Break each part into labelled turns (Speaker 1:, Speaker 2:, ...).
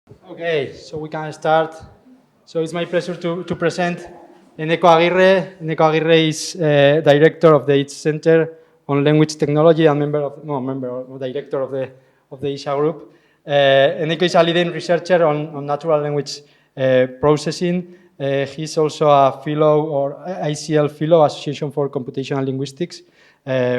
Speaker 1: Okay, so we can start. So it's my pleasure to present Eneko Agirre. Eneko Agirre is director of the HiTZ Center on Language Technology and director of the ISA group. Eneko is a leading researcher on natural language processing. He's also a fellow or ICL fellow, Association for Computational Linguistics,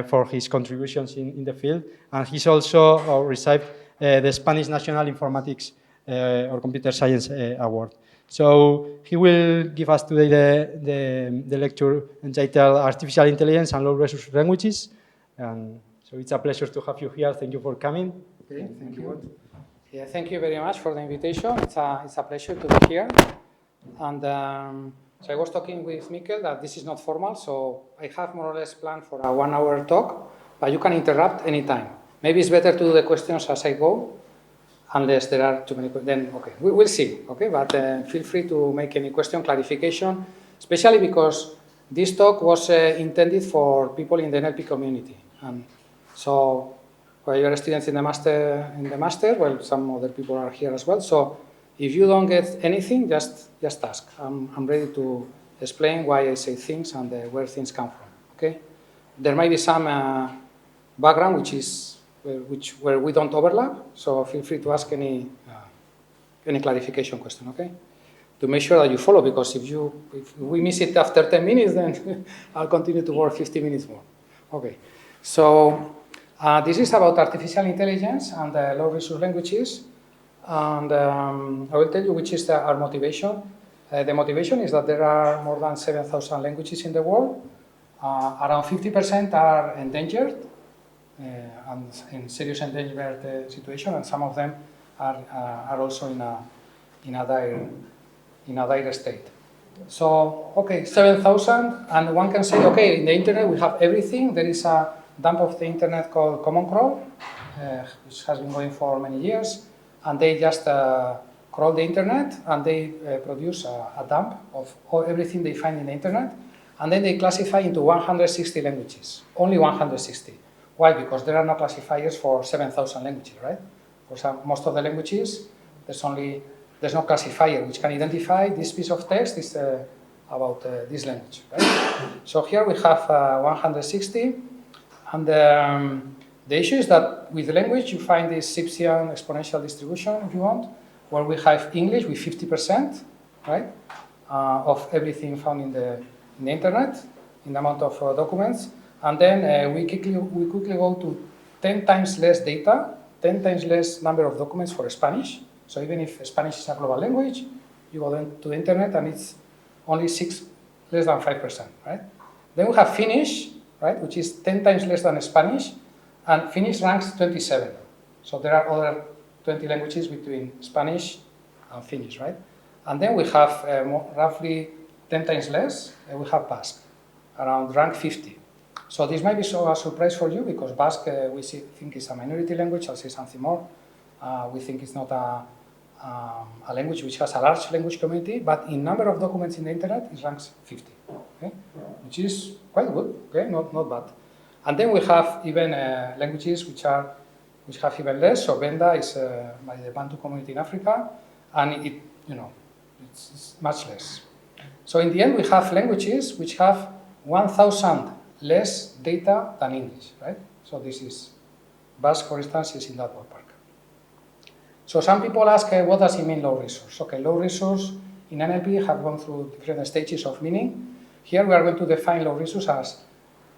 Speaker 1: for his contributions in the field. And he's also received the Spanish National Informatics or Computer Science Award. So he will give us today the lecture entitled Artificial Intelligence and Low-Resource Languages. And so it's a pleasure to have you here. Thank you for coming.
Speaker 2: Okay, thank you. Yeah, thank you very much for the invitation. It's a pleasure to be here. And so I was talking with Mikkel that this is not formal, so I have more or less planned for a 1 hour talk, but you can interrupt anytime. Maybe it's better to do the questions as I go, unless there are too many questions. Then, okay, we'll see, okay? But feel free to make any question, clarification, especially because this talk was intended for people in the NLP community. And so while you're students in the master, well, some other people are here as well. So if you don't get anything, just ask. I'm ready to explain why I say things and where things come from, okay? There might be some background where we don't overlap, so feel free to ask any clarification question, okay? To make sure that you follow, because if we miss it after 10 minutes, then I'll continue to work 50 minutes more. Okay, so this is about artificial intelligence and low-resource languages, and I will tell you which is our motivation. The motivation is that there are more than 7,000 languages in the world. Around 50% are endangered, and in serious endangered situation, and some of them are also in a dire state. So, okay, 7,000, and one can say, okay, in the internet we have everything. There is a dump of the internet called Common Crawl, which has been going for many years, and they just crawl the internet and they produce a dump of everything they find in the internet, and then they classify into 160 languages, only 160. Why? Because there are no classifiers for 7,000 languages, right? For most of the languages, there's no classifier which can identify this piece of text is about this language, right? So here we have 160, and the issue is that with the language you find this Zipf'sian exponential distribution, if you want, where we have English with 50%, right, of everything found in the internet, in the amount of documents. And then we quickly go to 10 times less data, 10 times less number of documents for Spanish. So even if Spanish is a global language, you go then to the internet and it's only less than 5%, right? Then we have Finnish, right, which is 10 times less than Spanish, and Finnish ranks 27. So there are other 20 languages between Spanish and Finnish, right? And then we have roughly 10 times less, we have Basque, around rank 50. So this might be a surprise for you, because Basque we think is a minority language. I'll say something more. We think it's not a language which has a large language community, but in number of documents in the internet, it ranks 50, okay? Which is quite good, okay? Not bad. And then we have even languages which have even less. So Benda is by the Bantu community in Africa, and it's much less. So in the end, we have languages which have 1,000 less data than English, right? So this is Basque, for instance, is in that ballpark. So some people ask, what does it mean low resource? Okay, low resource in NLP have gone through different stages of meaning. Here we are going to define low resource as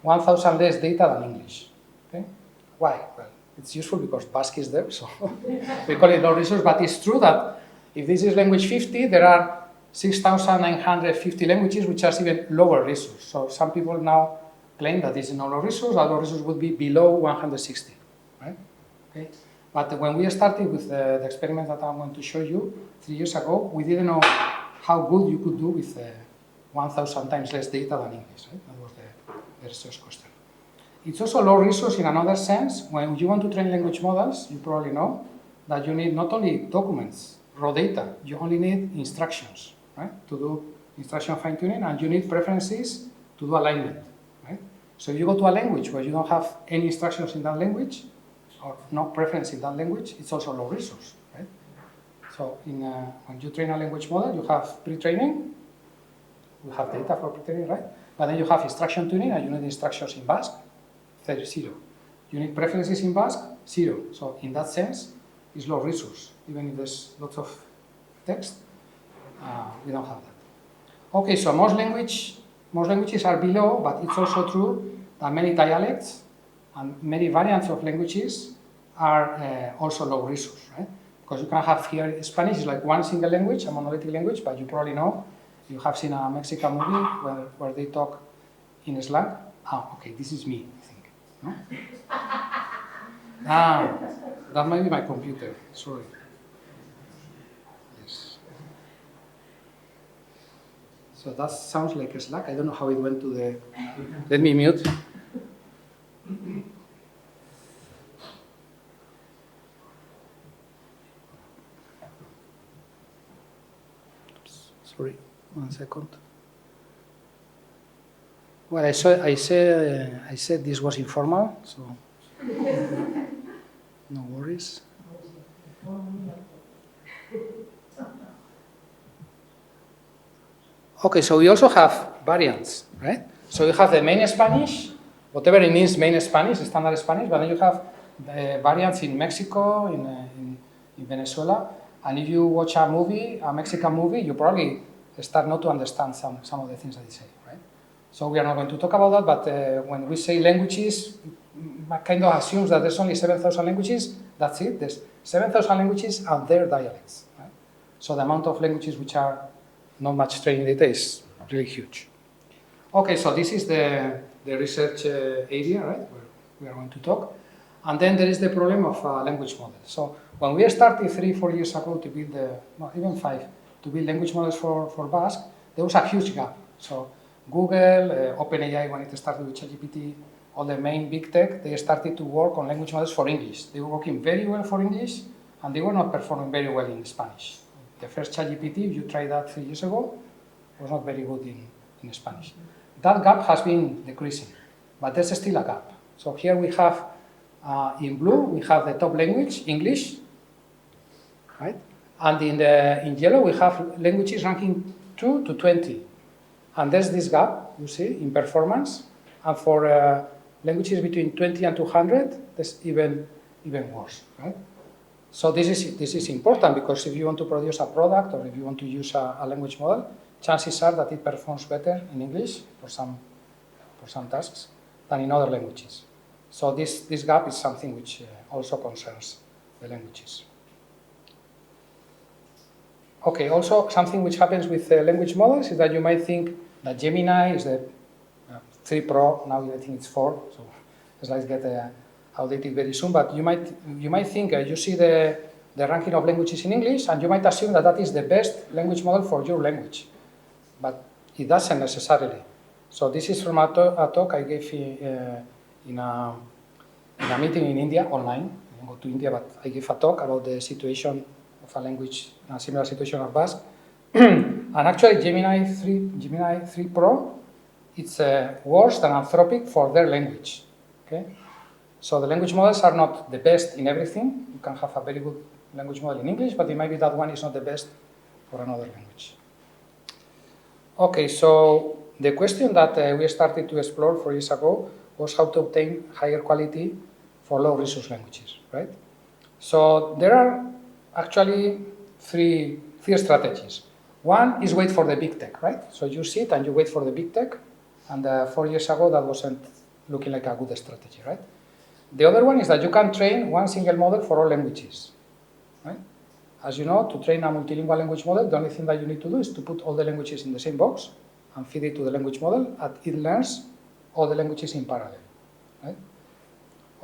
Speaker 2: 1,000 less data than English. Okay? Why? Well, it's useful because Basque is there, so we call it low resource, but it's true that if this is language 50, there are 6,950 languages which are even lower resource. So some people now claim that this is not low resource, that low resource would be below 160, right? Okay. But when we started with the experiment that I'm going to show you 3 years ago, we didn't know how good you could do with 1,000 times less data than English, right? That was the research question. It's also low resource in another sense. When you want to train language models, you probably know that you need not only documents, raw data, you only need instructions, right? To do instruction fine-tuning, and you need preferences to do alignment, right? So if you go to a language where you don't have any instructions in that language, or no preference in that language, it's also low resource, right? So when you train a language model, you have pre-training, you have data for pre-training, right? But then you have instruction tuning, and you need instructions in Basque, 0. You need preferences in Basque, 0. So in that sense, it's low resource. Even if there's lots of text, we don't have that. Okay, so most languages are below, but it's also true that many dialects and many variants of languages are also low resource, right? Because you can have here, Spanish is like one single language, a monolithic language, but you probably know, you have seen a Mexican movie where they talk in slang. Okay, this is me, I think. No? That might be my computer, sorry. Yes. So that sounds like a Slack. I don't know how it went to the... Let me mute. Oops, sorry, 1 second. Well, I said this was informal, so no worries. Okay, so we also have variants, right? So you have the main Spanish, whatever it means, main Spanish, standard Spanish, but then you have variants in Mexico, in Venezuela, and if you watch a movie, a Mexican movie, you probably start not to understand some of the things that they say, right? So we are not going to talk about that, but when we say languages, kind of assumes that there's only 7,000 languages, that's it. There's 7,000 languages and their dialects, right? So the amount of languages which are not much training data is really huge. Okay, so this is the research area, right, where we are going to talk. And then there is the problem of language models. So when we started 3-4 years ago to build, even 5, to build language models for Basque, there was a huge gap. So Google, OpenAI, when it started with ChatGPT, all the main big tech, they started to work on language models for English. They were working very well for English, and they were not performing very well in Spanish. The first ChatGPT, if you tried that 3 years ago, was not very good in Spanish. That gap has been decreasing, but there's still a gap. So here we have, in blue, we have the top language, English, right? And in yellow, we have languages ranking 2 to 20. And there's this gap, you see, in performance. And for languages between 20 and 200, there's even worse, right? So this is important, because if you want to produce a product or if you want to use a language model, chances are that it performs better in English for some tasks than in other languages. So this gap is something which also concerns the languages. Okay, also something which happens with language models is that you might think that Gemini is the 3 Pro, now I think it's 4, so the slides get outdated very soon, but you might think, you see the ranking of languages in English, and you might assume that is the best language model for your language, but it doesn't necessarily. So this is from a talk I gave in a meeting in India, online. I didn't go to India, but I gave a talk about the situation of a language, a similar situation of Basque. And actually Gemini 3 Pro, it's worse than Anthropic for their language, okay? So the language models are not the best in everything. You can have a very good language model in English, but it might be that one is not the best for another language. Okay, so the question that we started to explore 4 years ago was how to obtain higher quality for low resource languages, right? So there are actually three strategies. One is wait for the big tech, right? So you sit and you wait for the big tech, and 4 years ago that wasn't looking like a good strategy, right? The other one is that you can train one single model for all languages, right? As you know, to train a multilingual language model, the only thing that you need to do is to put all the languages in the same box and feed it to the language model, and it learns all the languages in parallel, right?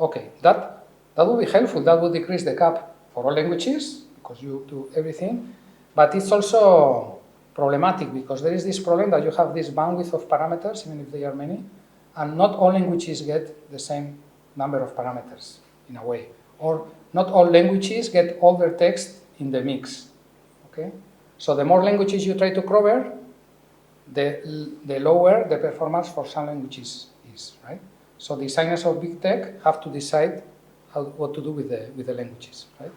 Speaker 2: Okay, that would be helpful. That would decrease the gap for all languages, because you do everything, but it's also problematic, because there is this problem that you have this bandwidth of parameters, even if they are many, and not all languages get the same number of parameters, in a way. Or not all languages get all their text in the mix, okay? So the more languages you try to cover, the lower the performance for some languages is, right? So designers of big tech have to decide what to do with the languages, right?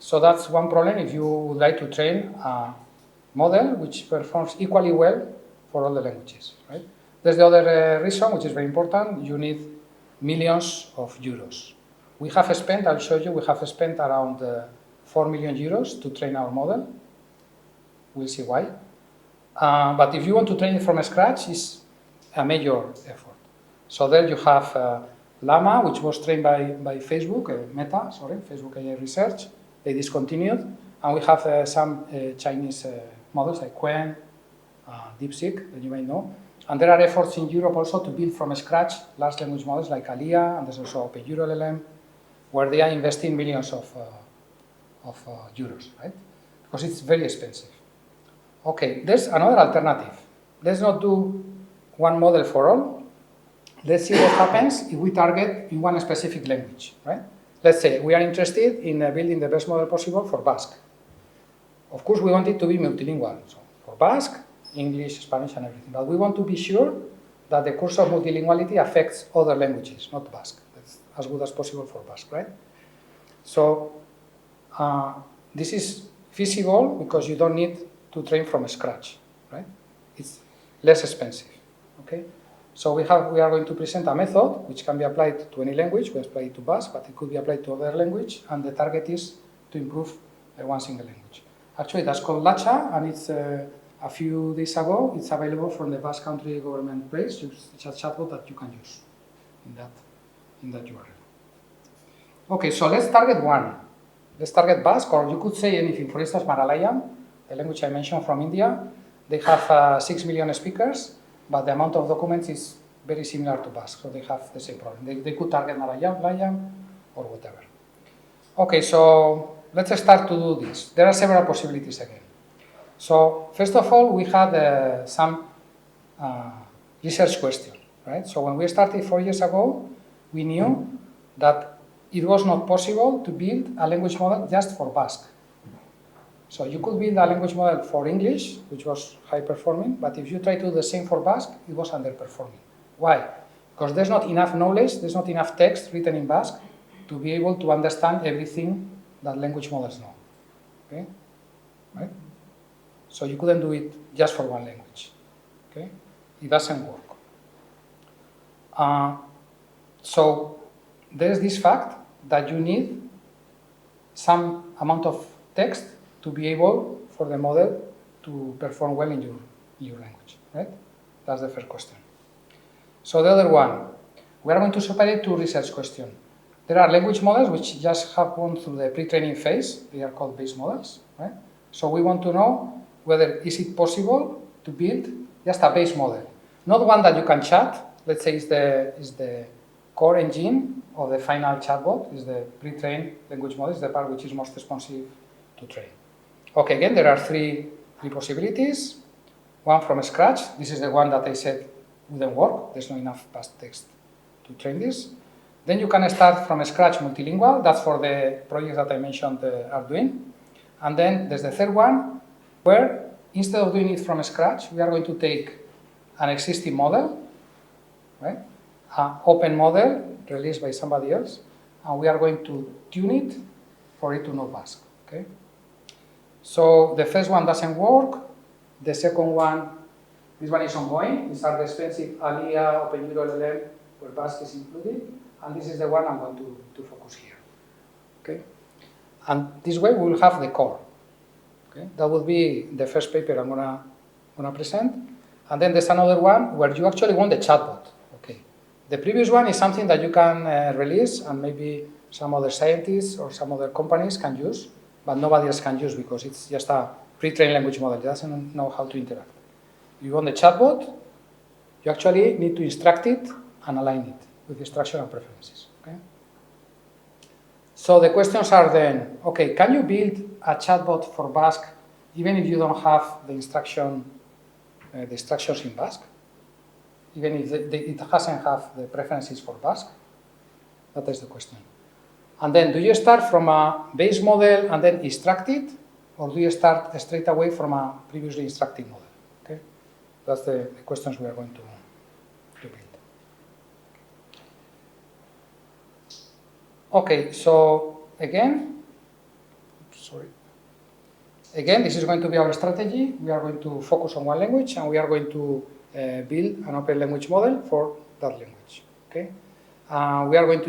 Speaker 2: So that's one problem if you would like to train a model which performs equally well for all the languages, right? There's the other reason, which is very important. You need millions of euros. We have spent, I'll show you, we have spent around 4 million euros to train our model. We'll see why. But if you want to train it from scratch, it's a major effort. So there you have Llama, which was trained by Facebook, Meta, sorry, Facebook AI Research. They discontinued. And we have some Chinese models like Qwen, DeepSeek, that you may know. And there are efforts in Europe also to build from scratch large language models like Alia, and there's also Open LLM, where they are investing millions of euros, right? Because it's very expensive. Okay, there's another alternative. Let's not do one model for all. Let's see what happens if we target in one specific language, right? Let's say we are interested in building the best model possible for Basque. Of course, we want it to be multilingual, so for Basque, English, Spanish, and everything. But we want to be sure that the course of multilinguality affects other languages, not Basque. That's as good as possible for Basque, right? So this is feasible because you don't need to train from scratch, right? It's less expensive, okay? So we are going to present a method which can be applied to any language. We apply it to Basque, but it could be applied to other language, and the target is to improve one single language. Actually, that's called Lacha, and it's a few days ago. It's available from the Basque Country Government Place. It's a chatbot that you can use in that URL. Okay, so let's target one. Let's target Basque, or you could say anything. For instance, Malayalam, the language I mentioned from India, they have 6 million speakers, but the amount of documents is very similar to Basque, so they have the same problem. They could target Malayalam or whatever. Okay, so let's start to do this. There are several possibilities again. So first of all, we had some research question, right? So when we started 4 years ago, we knew that it was not possible to build a language model just for Basque. So you could build a language model for English, which was high performing, but if you try to do the same for Basque, it was underperforming. Why? Because there's not enough knowledge, there's not enough text written in Basque to be able to understand everything that language models know. Okay? Right? So you couldn't do it just for one language. Okay? It doesn't work. So there's this fact that you need some amount of text to be able for the model to perform well in your language, right? That's the first question. So the other one, we are going to separate two research questions. There are language models which just have gone through the pre-training phase. They are called base models, right? So we want to know whether is it possible to build just a base model, not one that you can chat. Let's say is the core engine of the final chatbot, is the pre-trained language model, is the part which is most responsive to train. Okay, again, there are three possibilities. One from scratch. This is the one that I said wouldn't work. There's not enough past text to train this. Then you can start from scratch multilingual. That's for the projects that I mentioned are doing. And then there's the third one, where instead of doing it from scratch, we are going to take an existing model, right? An open model released by somebody else, and we are going to tune it for it to know Basque, okay? So the first one doesn't work. The second one, this one is ongoing. These are the expensive Alia, Open LLM, where Basque is included. And this is the one I'm going to focus here, okay? And this way we will have the core, okay? That will be the first paper I'm gonna present. And then there's another one where you actually want the chatbot, okay? The previous one is something that you can release and maybe some other scientists or some other companies can use, but nobody else can use because it's just a pre-trained language model. It doesn't know how to interact. You want the chatbot, you actually need to instruct it and align it with instruction and preferences, okay? So the questions are then, okay, can you build a chatbot for Basque even if you don't have the instructions in Basque? Even if it doesn't have the preferences for Basque? That is the question. And then, do you start from a base model and then instruct it, or do you start straight away from a previously instructed model? Okay, that's the questions we are going to build. Okay, so again, sorry. Again, this is going to be our strategy. We are going to focus on one language, and we are going to build an open language model for that language. Okay. We are going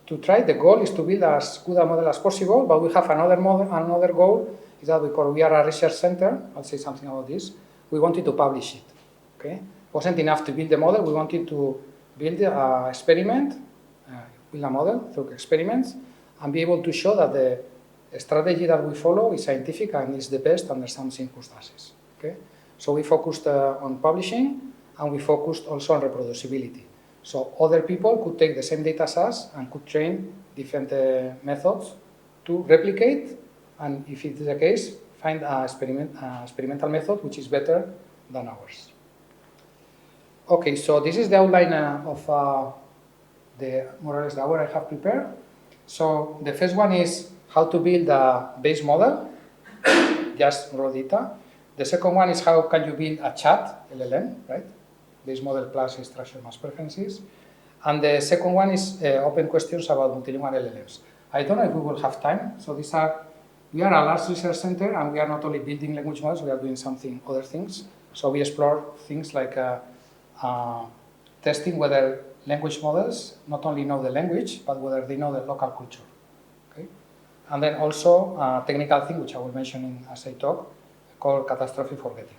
Speaker 2: to try. The goal is to build as good a model as possible, but we have another goal is that because we are a research center, I'll say something about this. We wanted to publish it. Okay. It wasn't enough to build the model. We wanted to build an experiment, build a model through experiments, and be able to show that the strategy that we follow is scientific and is the best under some circumstances. Okay? So we focused on publishing, and we focused also on reproducibility. So other people could take the same data as us and could train different methods to replicate, and if it is the case, find an experimental method which is better than ours. Okay, so this is the outline of the more or less the hour I have prepared. So the first one is how to build a base model, just raw data. The second one is how can you build a chat, LLM, right? Base model plus structured mass preferences. And the second one is open questions about multilingual LLMs. I don't know if we will have time. So we are a large research center, and we are not only building language models, we are doing other things. So we explore things like testing whether language models not only know the language, but whether they know the local culture. Okay? And then also a technical thing, which I will mention as I talk, called catastrophic forgetting.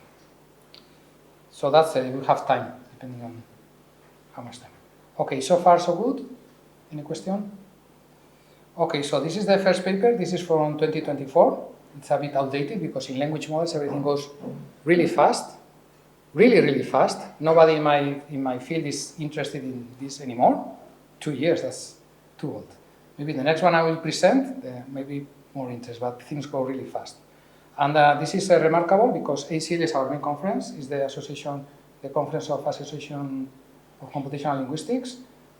Speaker 2: So that's it. We have time, depending on how much time. Okay, so far so good. Any question? Okay, so this is the first paper. This is from 2024. It's a bit outdated because in language models everything goes really fast. Really fast. Nobody in my field is interested in this anymore. 2 years, that's too old. Maybe the next one I will present, maybe more interest, but things go really fast. And this is remarkable because ACL is our main conference. It's the conference of Association of Computational Linguistics.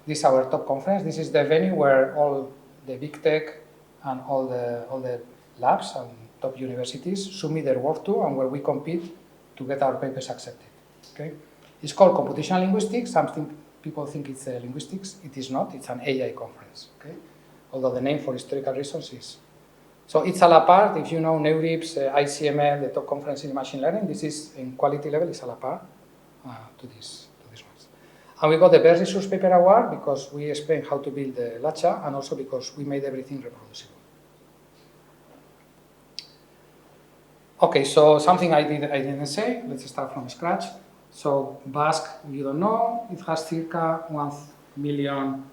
Speaker 2: This is our top conference. This is the venue where all the big tech and all the labs and top universities submit their work to, and where we compete to get our papers accepted. Okay? It's called Computational Linguistics. Something people think it's linguistics. It is not. It's an AI conference. Okay? Although the name for historical reasons is. So it's a la part. If you know NeurIPS, ICML, the top conference in machine learning, this is in quality level is a la part to these ones. And we got the Best Resource Paper Award because we explained how to build the Lacha, and also because we made everything reproducible. Okay, so something I didn't say. Let's start from scratch. So Basque, if you don't know, it has circa 1 million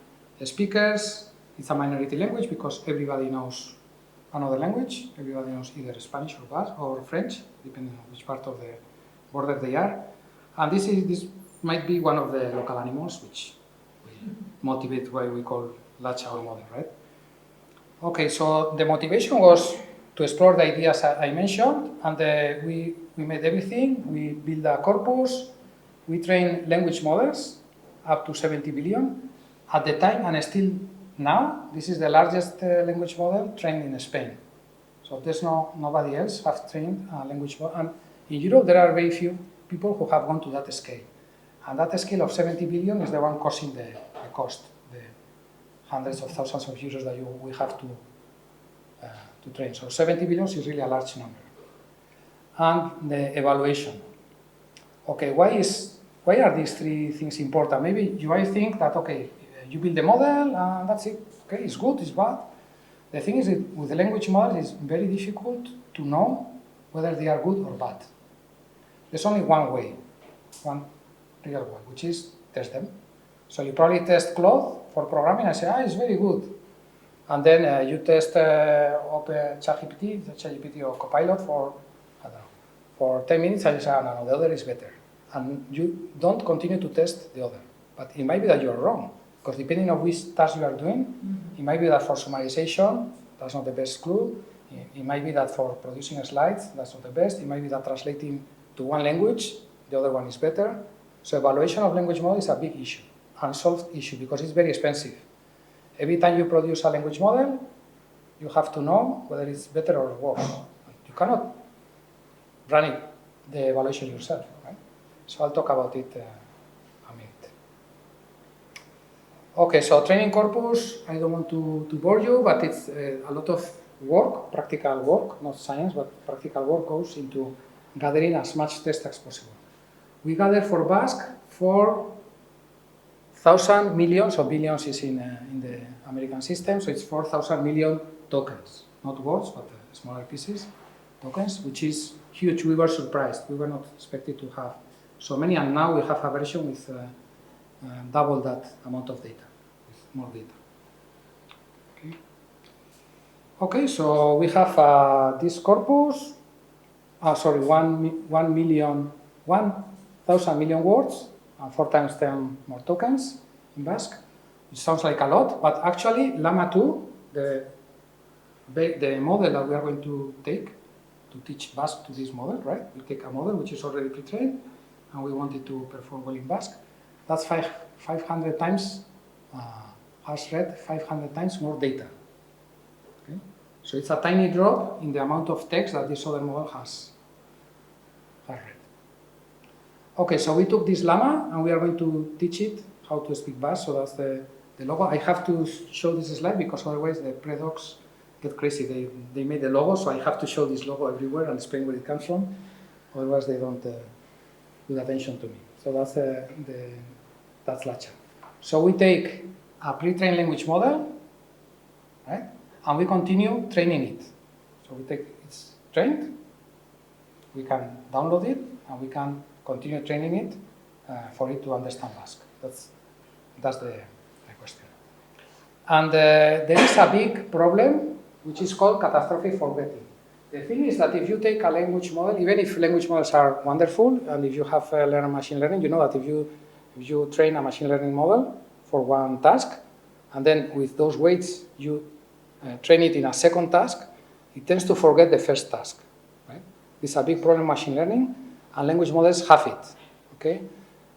Speaker 2: speakers. It's a minority language because everybody knows another language. Everybody knows either Spanish or Basque or French, depending on which part of the border they are. And this might be one of the local animals which will motivate why we call Lacha our model, right? Okay, so the motivation was to explore the ideas I mentioned, and we made everything. We built a corpus. We trained language models up to 70 billion. At the time, and still now, this is the largest language model trained in Spain. So there's nobody else have trained a language model. And in Europe, there are very few people who have gone to that scale. And that scale of 70 billion is the one causing the cost, the hundreds of thousands of euros that we have to train. So 70 billion is really a large number. And the evaluation. Okay, why are these three things important? Maybe you might think that, okay, you build the model and that's it. Okay, it's good, it's bad. The thing is that with the language model, it's very difficult to know whether they are good or bad. There's only one way, one real way, which is test them. So you probably test Claude for programming and say, it's very good. And then you test ChatGPT or Copilot for, I don't know, for 10 minutes and you say, no, the other is better. And you don't continue to test the other. But it might be that you're wrong, because depending on which task you are doing, it might be that for summarization, that's not the best clue. It might be that for producing slides, that's not the best. It might be that translating to one language, the other one is better. So evaluation of language model is a big issue, unsolved issue, because it's very expensive. Every time you produce a language model, you have to know whether it's better or worse. You cannot run it, the evaluation yourself, right? So I'll talk about it a minute. Okay, so training corpus, I don't want to bore you, but it's a lot of work, practical work, not science, but practical work goes into gathering as much text as possible. We gather for Basque 4,000 million, so billions is in the American system, so it's 4,000 million tokens, not words, but smaller pieces, tokens, which is huge. We were surprised. We were not expected to have so many, and now we have a version with double that amount of data, with more data. Okay, so we have this corpus, 1,000 million words, and 4 times 10 more tokens in Basque. It sounds like a lot, but actually Llama 2, the model that we are going to take to teach Basque to this model, right? We take a model which is already pre-trained, and we want it to perform well in Basque. That's 500 times, has read 500 times more data. Okay? So it's a tiny drop in the amount of text that this other model has read. Okay, so we took this llama and we are going to teach it how to speak Basque. So that's the logo. I have to show this slide because otherwise the predocs get crazy. They made the logo, so I have to show this logo everywhere and explain where it comes from. Otherwise they don't pay attention to me. So that's Lacha. So we take a pre-trained language model, right? And we continue training it. So we take it's trained, we can download it, and we can continue training it for it to understand Basque. That's the question. And there is a big problem which is called catastrophic forgetting. The thing is that if you take a language model, even if language models are wonderful, and if you have learned machine learning, you know that if you train a machine learning model for one task, and then with those weights you train it in a second task, it tends to forget the first task. Right? This is a big problem in machine learning, and language models have it. Okay?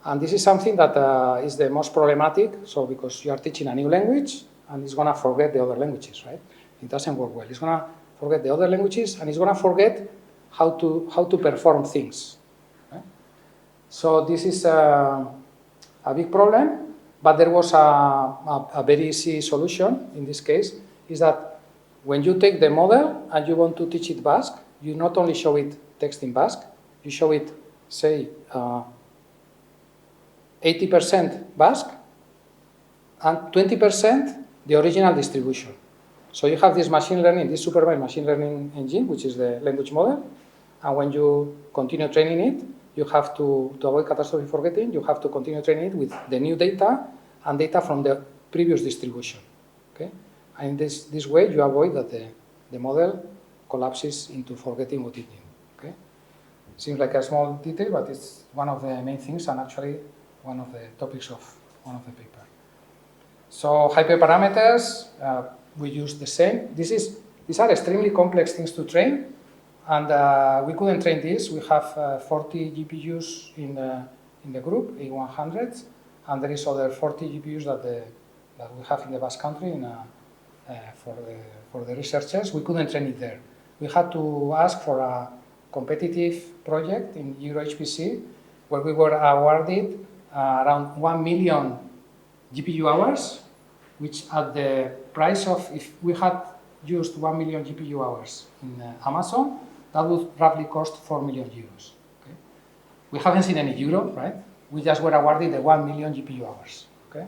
Speaker 2: And this is something that is the most problematic, so because you are teaching a new language, and it's going to forget the other languages, right? It doesn't work well. It's going to forget the other languages, and it's going to forget how to perform things. Right? So this is a big problem, but there was a very easy solution in this case, is that when you take the model and you want to teach it Basque, you not only show it text in Basque, you show it, say, 80% Basque and 20% the original distribution. So you have this machine learning, this supervised machine learning engine, which is the language model, and when you continue training it, you have to avoid catastrophic forgetting, you have to continue training it with the new data and data from the previous distribution. Okay? And in this way, you avoid that the model collapses into forgetting what it knew. Okay? Seems like a small detail, but it's one of the main things, and actually one of the topics of one of the papers. So hyperparameters, we use the same. These are extremely complex things to train, and we couldn't train this. We have 40 GPUs in the group, A100s, and there is other 40 GPUs that we have in the Basque Country for the researchers. We couldn't train it there. We had to ask for a competitive project in EuroHPC, where we were awarded around 1 million GPU hours, which at the price of, if we had used 1 million GPU hours in Amazon, that would roughly cost 4 million euros. Okay? We haven't seen any Europe, right? We just were awarded the 1 million GPU hours. Okay?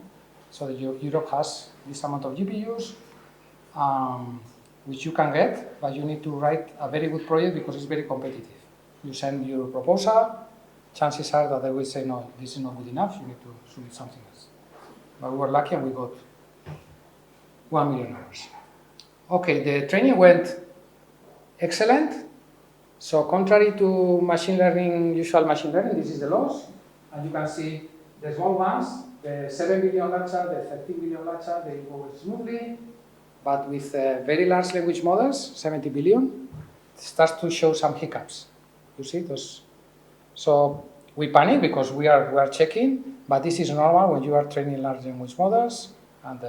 Speaker 2: So Europe has this amount of GPUs, which you can get, but you need to write a very good project because it's very competitive. You send your proposal, chances are that they will say, no, this is not good enough, you need to submit something else. But we were lucky and we got 1 million hours. Okay, the training went excellent. So contrary to machine learning, usual machine learning, this is the loss. And you can see the small ones, the 7 billion latcha, the 13 billion latcha, they go smoothly. But with very large language models, 70 billion, it starts to show some hiccups. You see those? So we panic because we are checking, but this is normal when you are training large language models, and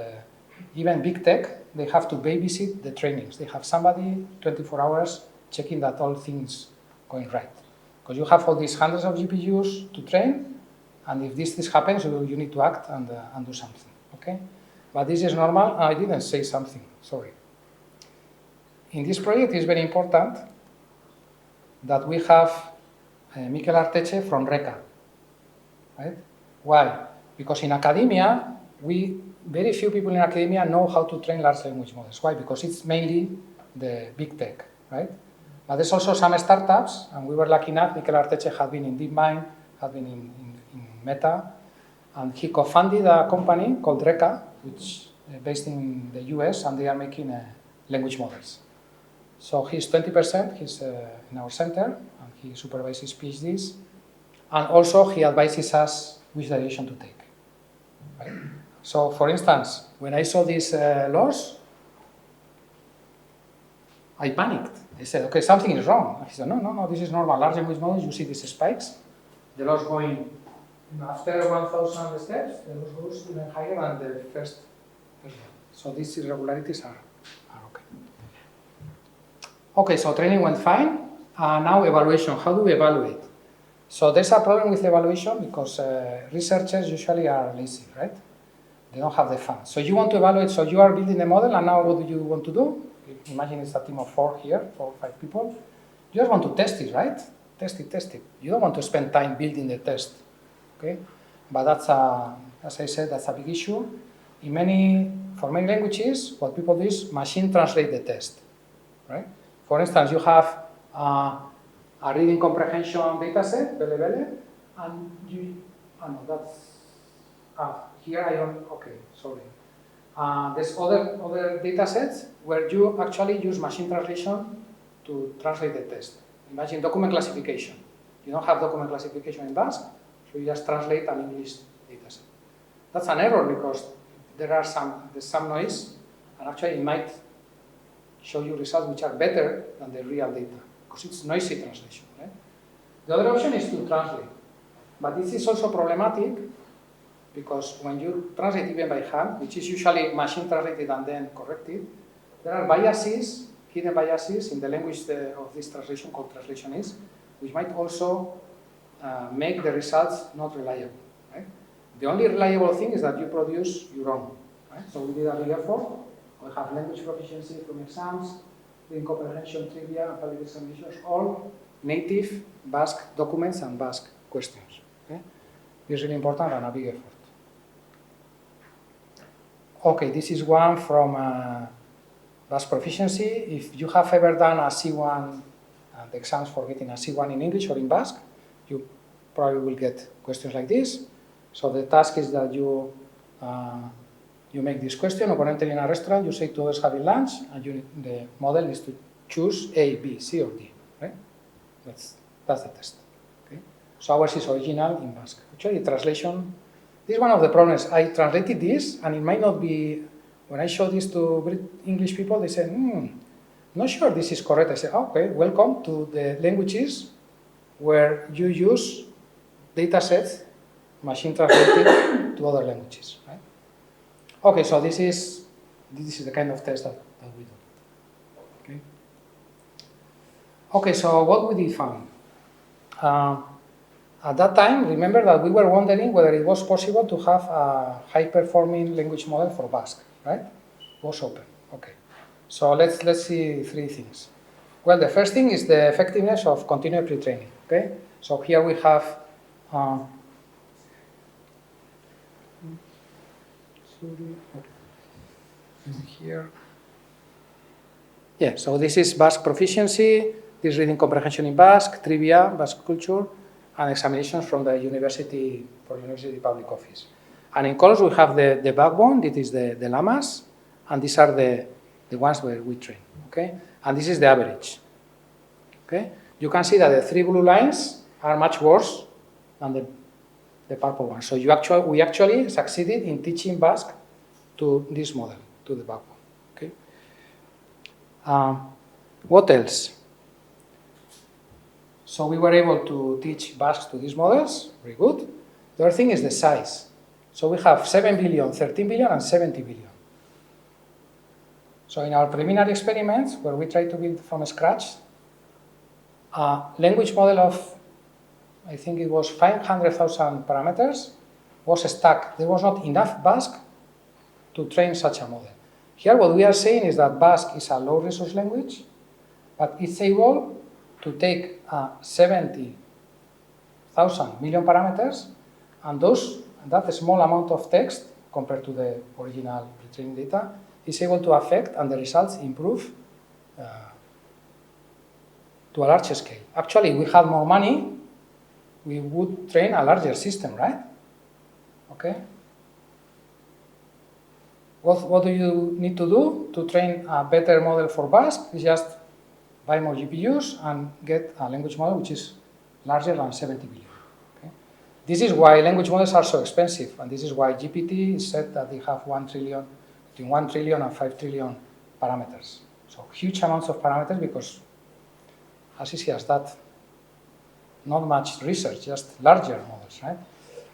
Speaker 2: even big tech, they have to babysit the trainings. They have somebody 24 hours checking that all things going right. Because you have all these hundreds of GPUs to train, and if this happens, you need to act and do something, okay? But this is normal. I didn't say something, sorry. in this project, it's very important that we have Mikel Artetxe from Reka, right? Why? Because in academia, very few people in academia know how to train large language models. Why? Because it's mainly the big tech, right? But there's also some startups, and we were lucky enough, Mikel Artetxe had been in DeepMind, had been in Meta, and he co-founded a company called Reka, which is based in the US, and they are making language models. So he's 20%, he's in our center, and he supervises PhDs, and also he advises us which direction to take. Right? So, for instance, when I saw these laws, I panicked. I said, okay, something is wrong. He said, no, this is normal. Large language models, you see these spikes. The loss going, after 1,000 steps, the loss goes even higher than the first one. So these irregularities are okay. Okay, so training went fine. Now evaluation. How do we evaluate? So there's a problem with evaluation because researchers usually are lazy, right? They don't have the funds. So you want to evaluate, so you are building the model, and now what do you want to do? Imagine it's a team of 4 here, 4 or 5 people. You just want to test it, right? Test it. You don't want to spend time building the test, okay? But that's, as I said, that's a big issue. For many languages, what people do is machine translate the test, right? For instance, you have a reading comprehension dataset, and here I don't, okay, sorry. There's other datasets where you actually use machine translation to translate the test. Imagine document classification. You don't have document classification in Basque, so you just translate an English dataset. That's an error because there's some noise, and actually it might show you results which are better than the real data, because it's noisy translation. Right? The other option is to translate, but this is also problematic because when you translate even by hand, which is usually machine translated and then corrected, there are biases, hidden biases in the language of this translation called translationist, which might also make the results not reliable. Right? The only reliable thing is that you produce your own. Right? So we did a big effort. We have language proficiency from exams, reading comprehension, trivia, and public examinations, all native Basque documents and Basque questions. Okay? This is really important and a big effort. Okay, this is one from Basque proficiency. If you have ever done a C1, the exams for getting a C1 in English or in Basque, you probably will get questions like this. So the task is that you make this question. Upon entering in a restaurant, you say to others having lunch, and the model is to choose A, B, C, or D. Right? That's the test. Okay? So ours is original in Basque. Actually, translation. This is one of the problems. I translated this, and it might not be. When I show this to English people, they say, not sure this is correct. I say, okay, welcome to the languages where you use data sets, machine translated to other languages. Right? Okay, so this is the kind of test that we do. Okay. Okay, so what we did find? At that time, remember that we were wondering whether it was possible to have a high-performing language model for Basque, right? It was open. Okay. So let's see 3 things. Well, the first thing is the effectiveness of continuous pre-training. Okay. So here we have. Here. Yeah. So this is Basque proficiency. This is reading comprehension in Basque, trivia, Basque culture, and examinations from the University public office. And in colors we have the backbone, it is the llamas, and these are the ones where we train, okay? And this is the average, okay? You can see that the 3 blue lines are much worse than the purple ones. So we actually succeeded in teaching Basque to this model, to the backbone, okay? What else? So we were able to teach Basque to these models, very good. The other thing is the size. So we have 7 billion, 13 billion, and 70 billion. So in our preliminary experiments, where we try to build from scratch, a language model of, I think it was 500,000 parameters, was stuck. There was not enough Basque to train such a model. Here what we are saying is that Basque is a low resource language, but it's able to take 70,000 million parameters, and that small amount of text compared to the original pre-trained data is able to affect, and the results improve to a larger scale. Actually, if we had more money, we would train a larger system, right? Okay. What do you need to do to train a better model for Basque? Is just buy more GPUs and get a language model which is larger than 70 billion. Okay? This is why language models are so expensive, and this is why GPT is said that they have 1 trillion, between 1 trillion and 5 trillion parameters. So huge amounts of parameters, because as easy as that, not much research, just larger models, right?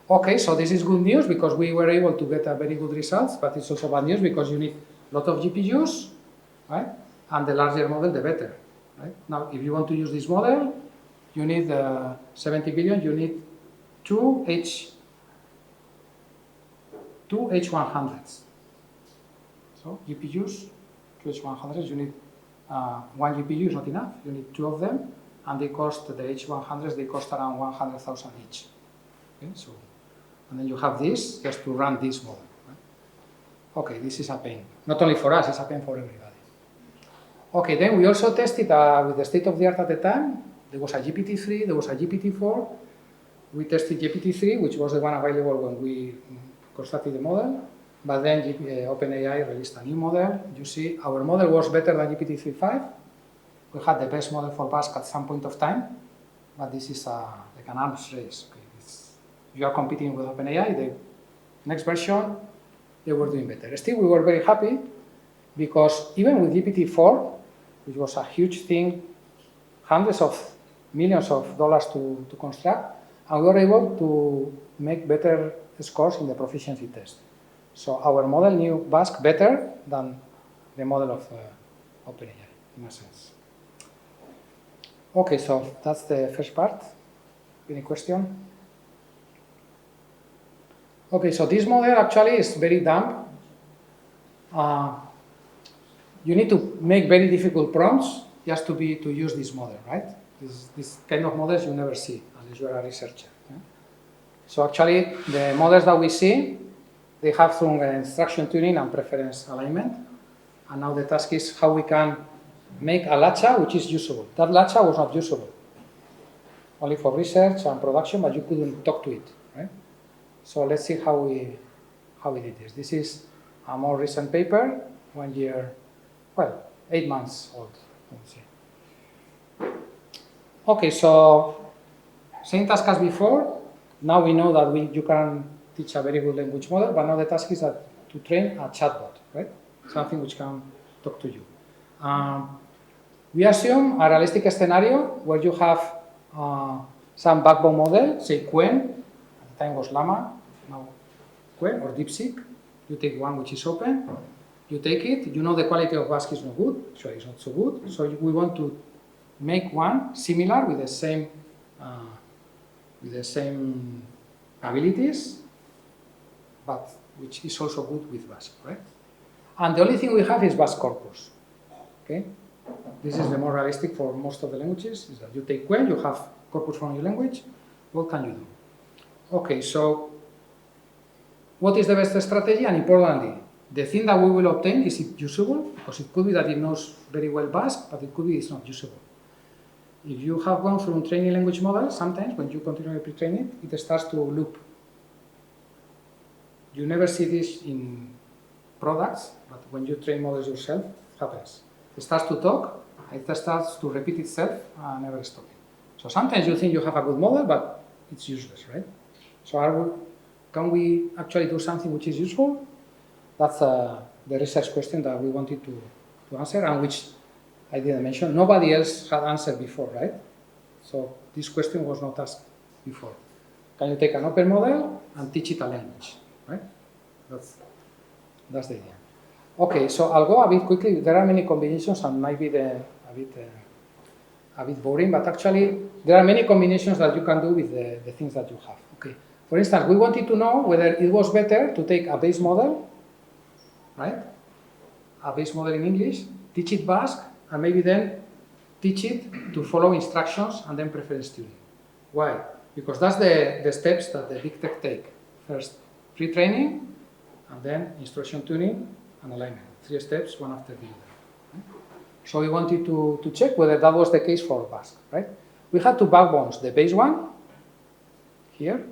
Speaker 2: Okay, so this is good news because we were able to get a very good results, but it's also bad news because you need a lot of GPUs, right? And the larger model, the better, right? Now, if you want to use this model, you need 70 billion, you need two H100s. So GPUs, two H100s, you need one GPU is not enough, you need two of them, and they cost, the H100s, they cost around 100,000 each. Okay, so, and then you have this just to run this model. Right? Okay, this is a pain. Not only for us, it's a pain for everybody. Okay, then we also tested with the state of the art at the time. There was a GPT-3, there was a GPT-4. We tested GPT-3, which was the one available when we constructed the model. But then OpenAI released a new model. You see, our model was better than GPT-3.5. We had the best model for Basque at some point of time. But this is like an arms race. Okay? You are competing with OpenAI. The next version, they were doing better. Still, we were very happy because even with GPT-4, which was a huge thing, hundreds of millions of dollars to construct, and we were able to make better scores in the proficiency test. So our model knew Basque better than the model of OpenAI, in a sense. Okay, so that's the first part. Any question? Okay, so this model actually is very dumb. You need to make very difficult prompts just to use this model, right? This kind of models you never see unless you are a researcher. Yeah? So actually, the models that we see, they have some instruction tuning and preference alignment. And now the task is how we can make a latcha which is usable. That latcha was not usable, only for research and production, but you couldn't talk to it, right? So let's see how we did this. This is a more recent paper, 1 year, well, 8 months old, I would say. Okay, so same task as before. Now we know that you can teach a very good language model, but now the task is to train a chatbot, right? Something which can talk to you. We assume a realistic scenario where you have some backbone model, say Quen, at the time was Llama, now Quen or DeepSeek. You take one which is open, you take it, you know the quality of Basque is not good, actually it's not so good, so we want to make one similar with the same abilities, but which is also good with Basque, right? And the only thing we have is Basque corpus, okay? This is the more realistic for most of the languages, is that you take Quen, you have corpus from your language, what can you do? Okay, so what is the best strategy? And importantly, the thing that we will obtain, is it usable? Because it could be that it knows very well Basque, but it could be it's not usable. If you have gone through training language models, sometimes when you continue to pre-train it, it starts to loop. You never see this in products, but when you train models yourself, it happens. It starts to talk, it starts to repeat itself, and never stopping. So sometimes you think you have a good model, but it's useless, right? So can we actually do something which is useful? That's the research question that we wanted to answer, and which I didn't mention. Nobody else had answered before, right? So this question was not asked before. Can you take an open model and teach it a language, right? That's the idea. Okay, so I'll go a bit quickly. There are many combinations and might be a bit boring, but actually there are many combinations that you can do with the things that you have. Okay. For instance, we wanted to know whether it was better to take a base model, right? a base model in English, teach it Basque, and maybe then teach it to follow instructions and then preference tuning. Why? Because that's the steps that the big tech take. First, pre-training, and then instruction tuning and alignment. 3 steps, one after the other. So we wanted to check whether that was the case for Basque, right? We had 2 backbones, the base one, here,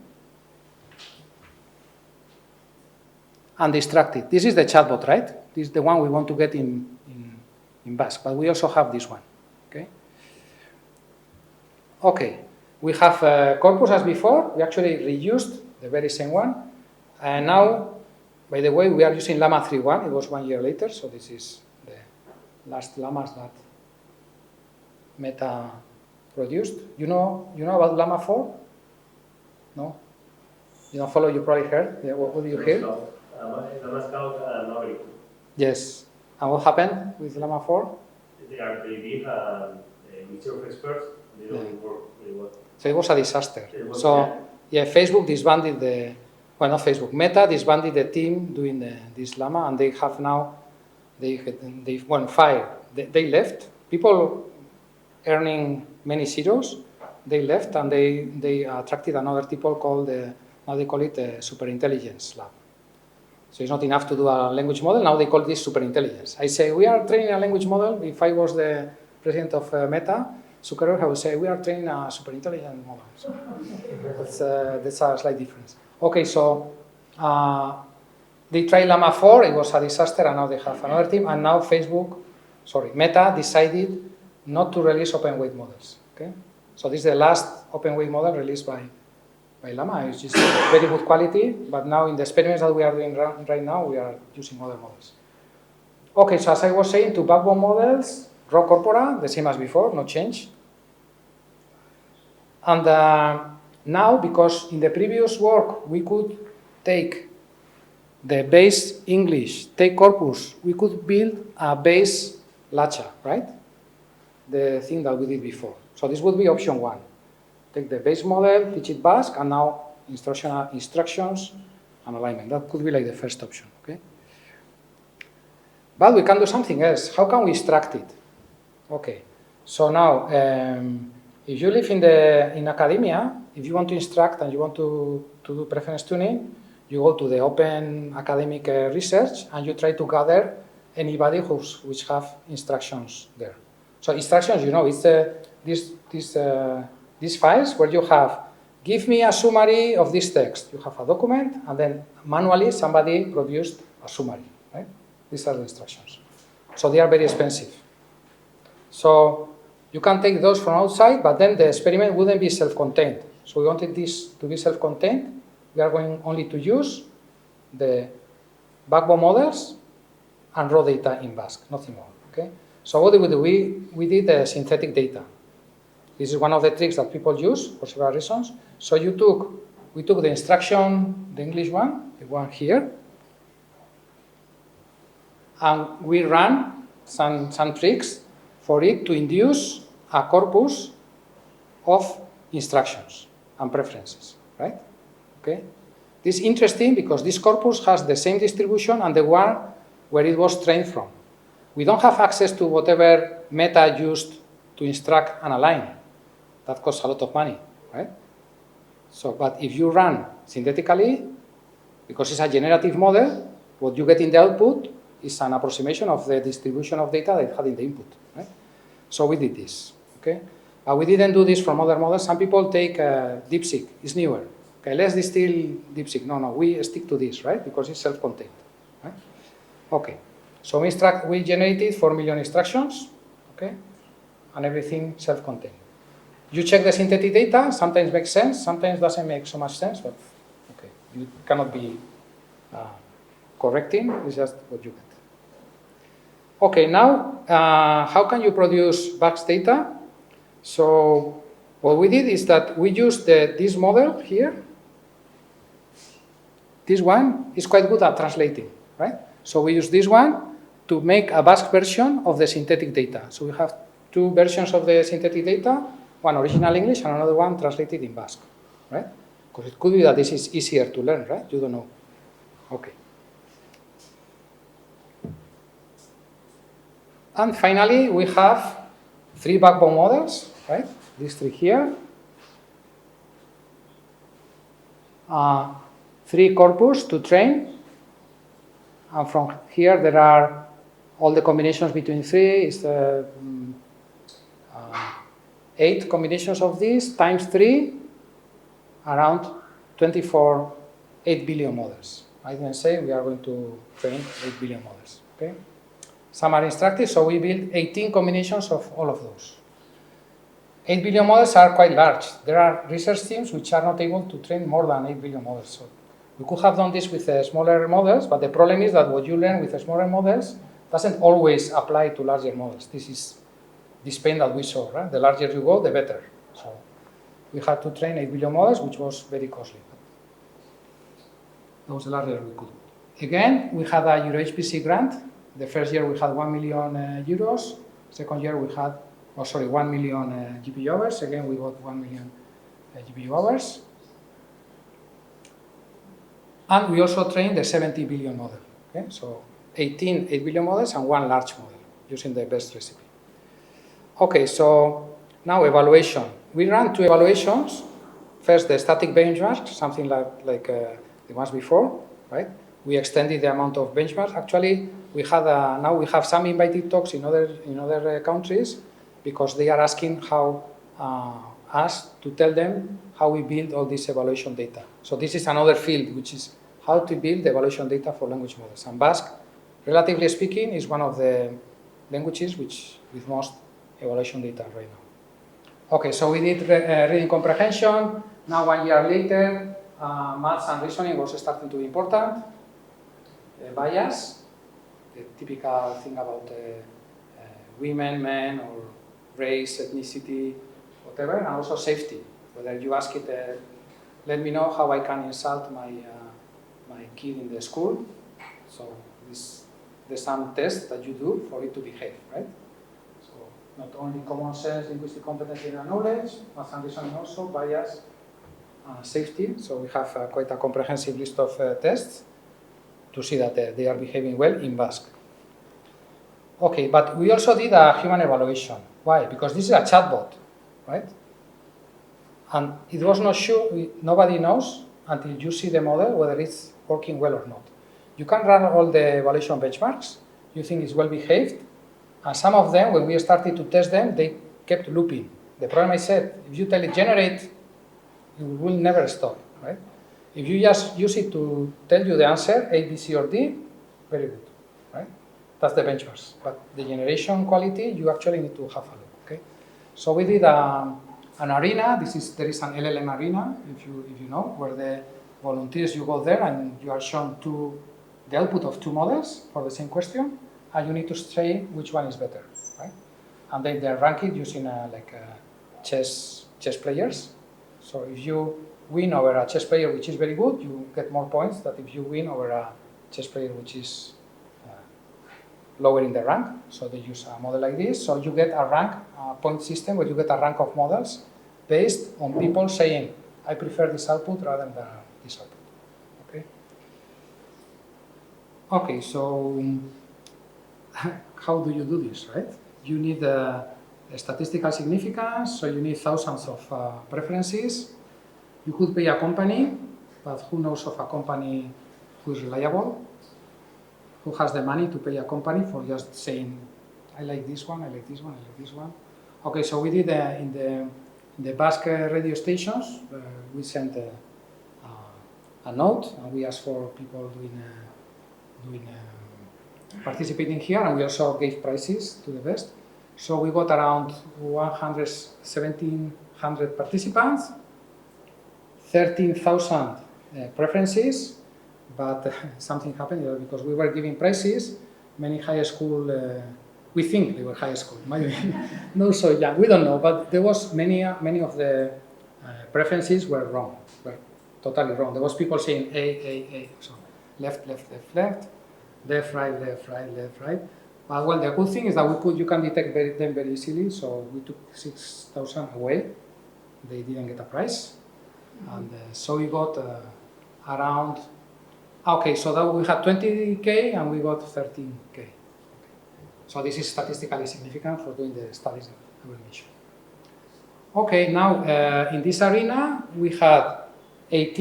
Speaker 2: and the instructed. This is the chatbot, right? This is the one we want to get in Basque, but we also have this one, okay? Okay, we have corpus as before. We actually reused the very same one. And now, by the way, we are using Llama 3.1. It was 1 year later, so this is the last Llamas that Meta produced. You know about Llama 4? No? You don't follow, you probably heard. Yeah, what do you hear?
Speaker 3: Llama Scout and Herriko.
Speaker 2: Yes. And what happened with Llama 4?
Speaker 3: They did a mixture of experts. They don't work really well.
Speaker 2: So it was a disaster. Facebook disbanded not Facebook, Meta disbanded the team doing this Llama, and they have now, they fired. They left. People earning many zeros, they left, and they attracted another people called, now they call it superintelligence lab. So it's not enough to do a language model, now they call this superintelligence. I say, we are training a language model. If I was the president of Meta, Zuckerberg, I would say, we are training a superintelligent model. So that's a slight difference. Okay, so they tried Llama 4, it was a disaster, and now they have another team, and now Meta decided not to release open weight models. Okay, so this is the last open weight model released by Llama, which is very good quality, but now in the experiments that we are doing right now, we are using other models. Okay, so as I was saying, 2 backbone models, raw corpora, the same as before, no change. And now, because in the previous work, we could take the base English, take corpus, we could build a base Lacha, right? The thing that we did before. So this would be option 1. Take the base model, teach it Basque, and now instructions and alignment. That could be like the first option, okay? But we can do something else. How can we extract it? Okay, so now, if you live in academia, if you want to instruct and you want to do preference tuning, you go to the open academic research and you try to gather anybody which have instructions there. So instructions, it's these files where you have, give me a summary of this text. You have a document, and then manually somebody produced a summary, right? These are the instructions. So they are very expensive. So you can take those from outside, but then the experiment wouldn't be self-contained. So we wanted this to be self-contained. We are going only to use the backbone models and raw data in Basque, nothing more, okay? So what did we do? We did synthetic data. This is one of the tricks that people use for several reasons. So we took the instruction, the English one, the one here, and we ran some tricks for it to induce a corpus of instructions and preferences, right? Okay. This is interesting because this corpus has the same distribution and the one where it was trained from. We don't have access to whatever Meta used to instruct and align. That costs a lot of money, right? So, but if you run synthetically, because it's a generative model, what you get in the output is an approximation of the distribution of data that it had in the input, right? So we did this, okay? But we didn't do this from other models. Some people take DeepSeek, it's newer. Okay, let's distill DeepSeek. No, we stick to this, right? Because it's self-contained, right? Okay, so we generated 4 million instructions, okay? And everything self-contained. You check the synthetic data, sometimes makes sense, sometimes doesn't make so much sense, but okay, you cannot be correcting, it's just what you get. Okay, now, how can you produce Basque data? So, what we did is that we used this model here. This one is quite good at translating, right? So we use this one to make a Basque version of the synthetic data. So we have 2 versions of the synthetic data, one original English and another one translated in Basque, right? Because it could be that this is easier to learn, right? You don't know. Okay. And finally, we have 3 backbone models, right? These 3 here. 3 corpus to train. And from here, there are all the combinations between 3 is 8 combinations of these times 3, around 24, 8 billion models. I didn't say we are going to train 8 billion models. Okay. Some are instructive, so we build 18 combinations of all of those. 8 billion models are quite large. There are research teams which are not able to train more than 8 billion models. So we could have done this with smaller models, but the problem is that what you learn with smaller models doesn't always apply to larger models. This is this pain that we saw, right? The larger you go, the better. So we had to train 8 billion models, which was very costly. That was the larger we could. Again, we had a Euro HPC grant. The first year we had 1 million euros. Second year we had, 1 million GPU hours. Again, we got 1 million GPU hours. And we also trained the 70 billion model. Okay? So 18 8 billion models and 1 large model using the best recipe. Okay, so now evaluation. We ran 2 evaluations. First, the static benchmark, something like the ones before, right? We extended the amount of benchmarks. Actually, we had now we have some invited talks in other countries because they are asking how us to tell them how we build all this evaluation data. So this is another field, which is how to build evaluation data for language models. And Basque, relatively speaking, is one of the languages with most evaluation data right now. Okay, so we did reading comprehension. Now 1 year later, maths and reasoning was starting to be important. Bias, the typical thing about women, men, or race, ethnicity, whatever, and also safety. Whether you ask it, let me know how I can insult my kid in the school. So there's some tests that you do for it to behave, right? So not only common sense, linguistic competency and knowledge, math and reasoning also, bias, safety. So we have quite a comprehensive list of tests to see that they are behaving well in Basque. Okay, but we also did a human evaluation. Why? Because this is a chatbot, right? And it was not sure, nobody knows until you see the model whether it's working well or not. You can run all the evaluation benchmarks, you think it's well behaved, and some of them, when we started to test them, they kept looping. The problem I said, if you tell it generate, it will never stop, right? If you just use it to tell you the answer, A, B, C, or D, very good, right? That's the benchmarks. But the generation quality, you actually need to have a look, okay? So we did an arena. There is an LLM arena, if you know, where the volunteers, you go there and you are shown the output of 2 models for the same question, and you need to say which one is better, right? And then they're ranked using chess players. So if you win over a chess player which is very good, you get more points than if you win over a chess player which is lower in the rank. So they use a model like this. So you get a rank, point system where you get a rank of models based on people saying, I prefer this output rather than this output. Okay. Okay, so how do you do this, right? You need a statistical significance, so you need thousands of preferences. You could pay a company, but who knows of a company who is reliable? Who has the money to pay a company for just saying, I like this one, I like this one, I like this one. Okay, so we did in the Basque radio stations, we sent a note, and we asked for people participating here, and we also gave prizes to the best. So we got around 1,700 participants, 13,000 preferences, but something happened because we were giving prizes. Many high school, we think they were high school, maybe not so young, we don't know, but there was many of the preferences were wrong, were totally wrong. There was people saying A, so left, left, left, left, left, right, left, right, left, right. But well, the good thing is that you can detect them very easily, so we took 6,000 away. They didn't get a prize. And so we got around, okay, so that we had 20K and we got 13K. Okay. So this is statistically significant for doing the studies that I will mention. Okay, now in this arena, we had 8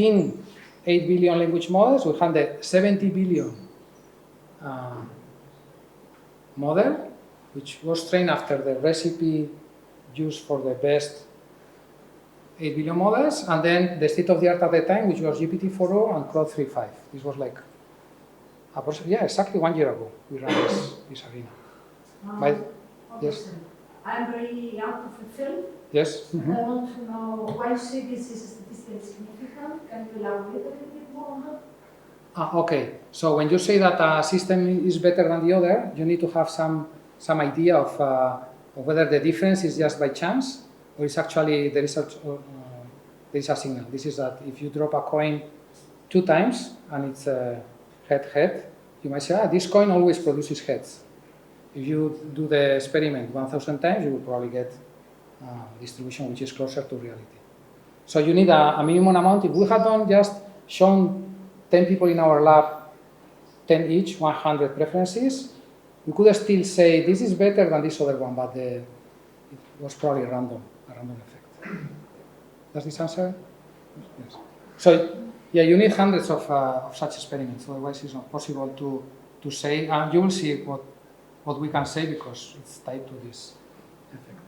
Speaker 2: billion language models. We had the 70 billion model, which was trained after the recipe used for the best 8 billion models, and then the state of the art at the time, which was GPT-4o and Claude 3.5. This was like, exactly 1 year ago, we ran this arena. Yes?
Speaker 4: I'm very out of the field.
Speaker 2: Yes?
Speaker 4: I want to know why you say this is statistically significant. Can you elaborate a little bit more on that?
Speaker 2: Okay, so when you say that a system is better than the other, you need to have some idea of whether the difference is just by chance or is actually there is a signal. This is that if you drop a coin 2 times and it's head, you might say, this coin always produces heads. If you do the experiment 1,000 times, you will probably get a distribution which is closer to reality. So you need a minimum amount. If we had just shown 10 people in our lab, 10 each, 100 preferences, we could still say this is better than this other one, but it was probably a random effect. Does this answer? Yes. So yeah, you need hundreds of such experiments, otherwise it's not possible to say, and you will see what we can say because it's tied to this effect.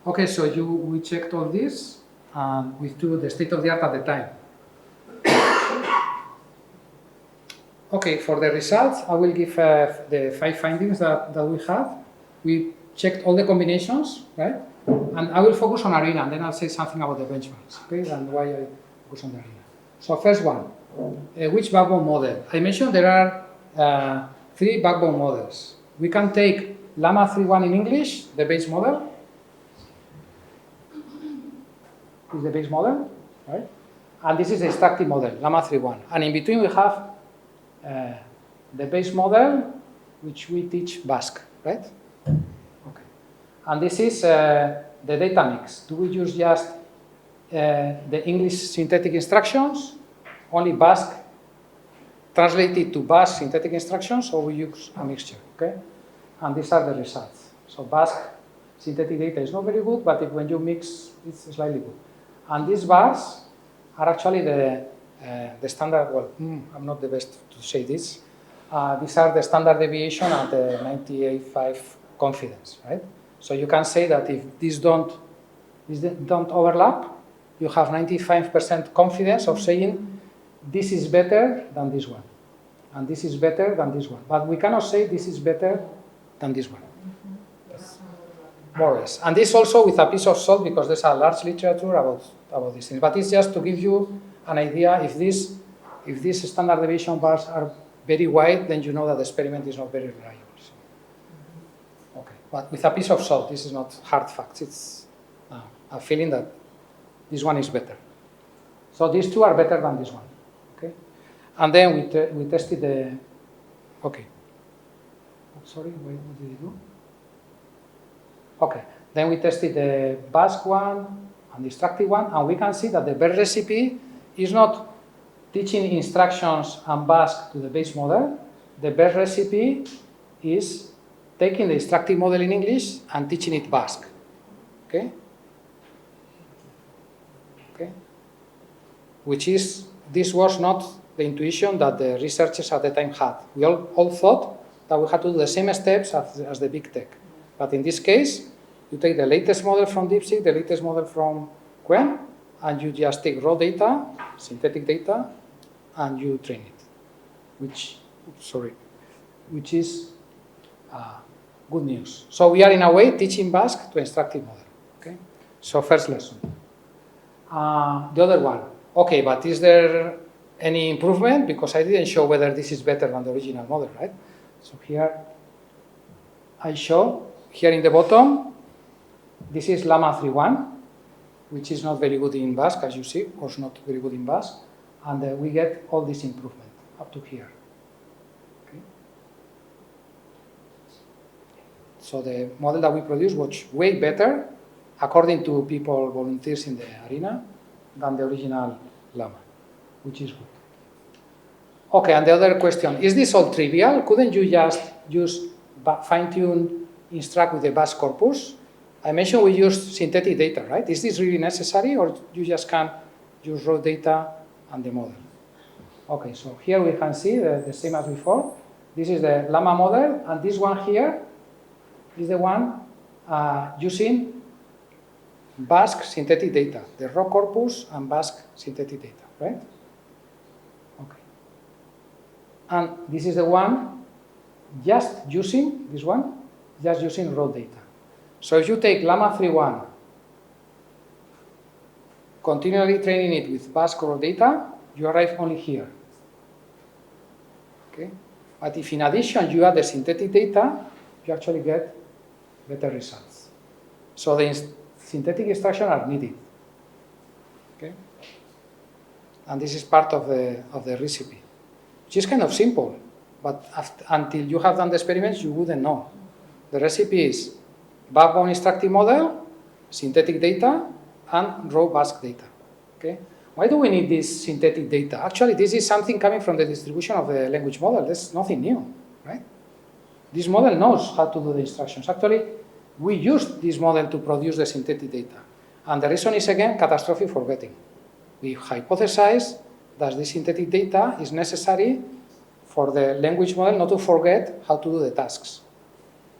Speaker 2: Okay, so we checked all this with the state of the art at the time. Okay, for the results, I will give the 5 findings that we have. We checked all the combinations, right? And I will focus on arena, and then I'll say something about the benchmarks, okay? And why I focus on the arena. So first one, which backbone model? I mentioned there are 3 backbone models. We can take Llama 3.1 in English, the base model. Is the base model, right? And this is the extractive model, Llama 3.1. And in between we have the base model, which we teach Vasco, right? Okay. And this is the data mix. Do we use just the English synthetic instructions, only Vasco translated to Basque synthetic instructions, or we use a mixture, okay? And these are the results. So Basque synthetic data is not very good, but when you mix, it's slightly good. And these bars are actually the standard, well, I'm not the best to say this. These are the standard deviation at the 98.5 confidence, right? So you can say that if these don't overlap, you have 95% confidence of saying this is better than this one, and this is better than this one. But we cannot say this is better than this one. More or less. And this also with a piece of salt because there's a large literature about these things. But it's just to give you an idea. If these standard deviation bars are very wide, then you know that the experiment is not very reliable. So, okay. But with a piece of salt, this is not hard facts. It's a feeling that this one is better. So these 2 are better than this one. Okay. And then we tested the. Okay. Sorry, what did you do? Okay, then we tested the Basque one and the extractive one, and we can see that the best recipe is not teaching instructions and Basque to the base model. The best recipe is taking the extractive model in English and teaching it Basque. Okay? Okay? This was not the intuition that the researchers at the time had. We all thought that we had to do the same steps as the big tech. But in this case, you take the latest model from DeepSeek, the latest model from Quen, and you just take raw data, synthetic data, and you train it, which is good news. So we are in a way teaching Basque to extractive model. Okay. So first lesson. The other one. Okay, but is there any improvement? Because I didn't show whether this is better than the original model, right? So here I show. Here in the bottom, this is Llama 3.1, which is not very good in Basque, as you see, of course not very good in Basque, and we get all this improvement up to here. Okay. So the model that we produced was way better, according to people, volunteers in the arena, than the original Llama, which is good. Okay, and the other question, is this all trivial? Couldn't you just use fine-tune instruct with the Vasco corpus. I mentioned we use synthetic data, right? Is this really necessary, or you just can use raw data and the model? Okay, so here we can see the same as before. This is the llama model, and this one here is the one using Basque synthetic data, the raw corpus and Basque synthetic data, right? Okay. And this is the one just using, this one, just using raw data. So if you take llama 3.1, continually training it with Basque raw data, you arrive only here. Okay? But if in addition you add the synthetic data, you actually get better results. So the synthetic instructions are needed. Okay? And this is part of the recipe, which is kind of simple, but until you have done the experiments, you wouldn't know. The recipe is backbone instructive model, synthetic data, and raw Basque data. Okay? Why do we need this synthetic data? Actually, this is something coming from the distribution of the language model. There's nothing new, right? This model knows how to do the instructions. Actually, we used this model to produce the synthetic data. And the reason is, again, catastrophic forgetting. We hypothesize that the synthetic data is necessary for the language model not to forget how to do the tasks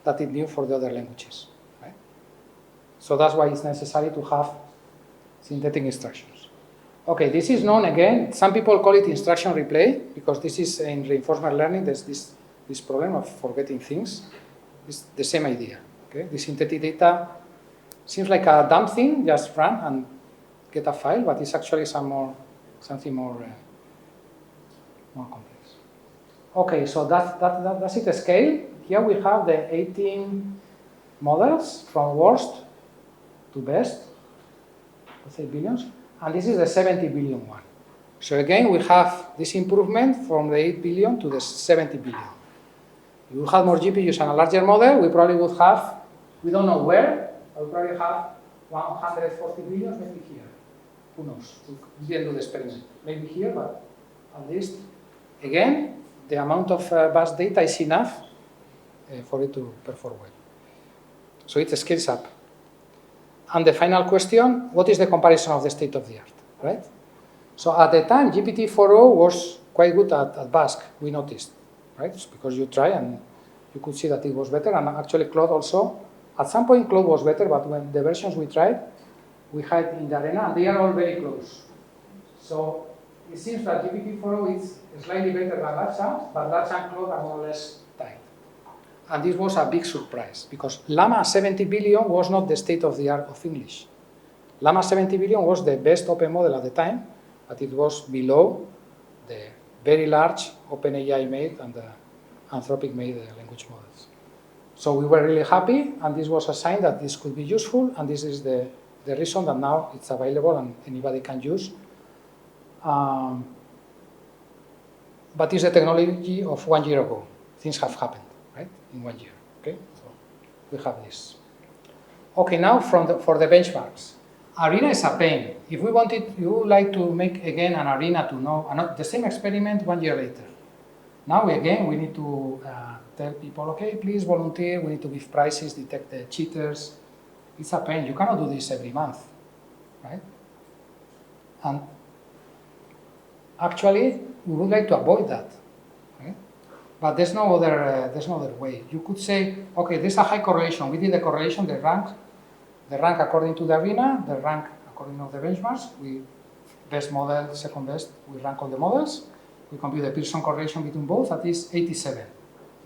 Speaker 2: that it knew for the other languages. Right? So that's why it's necessary to have synthetic instructions. Okay, this is known again. Some people call it instruction replay because this is in reinforcement learning. There's this problem of forgetting things. It's the same idea. Okay, the synthetic data seems like a dumb thing, just run and get a file, but it's actually something more complex. Okay, so that's it. A scale. Here we have the 18 models from worst to best. Let's say billions. And this is the 70 billion one. So again, we have this improvement from the 8 billion to the 70 billion. If we had more GPUs and a larger model, we probably would have, we don't know where, but we probably have 140 billion, maybe here. Who knows? We didn't do the experiment. Maybe here, but at least, again, the amount of vast data is enough for it to perform well. So it scales up. And the final question, what is the comparison of the state of the art, right? So at the time, GPT-4o was quite good at Basque, we noticed, right? It's because you try and you could see that it was better, and actually Claude also. At some point, Claude was better, but when the versions we tried, we had in the arena, and they are all very close. So it seems that GPT-4o is slightly better than Latcha, but Latcha and Claude are more or less tight. And this was a big surprise, because Llama 70 billion was not the state of the art of English. Llama 70 billion was the best open model at the time, but it was below the very large OpenAI made and the Anthropic made language models. So we were really happy, and this was a sign that this could be useful, and this is the reason that now it's available and anybody can use. But it's the technology of 1 year ago. Things have happened, right, in 1 year. Okay, so we have this. Okay, now for the benchmarks. Arena is a pain. If we wanted, you would like to make again an arena to know the same experiment 1 year later. Now we need to tell people, okay, please volunteer. We need to give prizes, detect the cheaters. It's a pain. You cannot do this every month, right? And actually, we would like to avoid that. Okay? But there's no other way. You could say, okay, there's a high correlation. We did the correlation, the rank according to the arena, the rank according to the benchmarks. We best model, second best. We rank all the models. We compute the Pearson correlation between both. That is 87.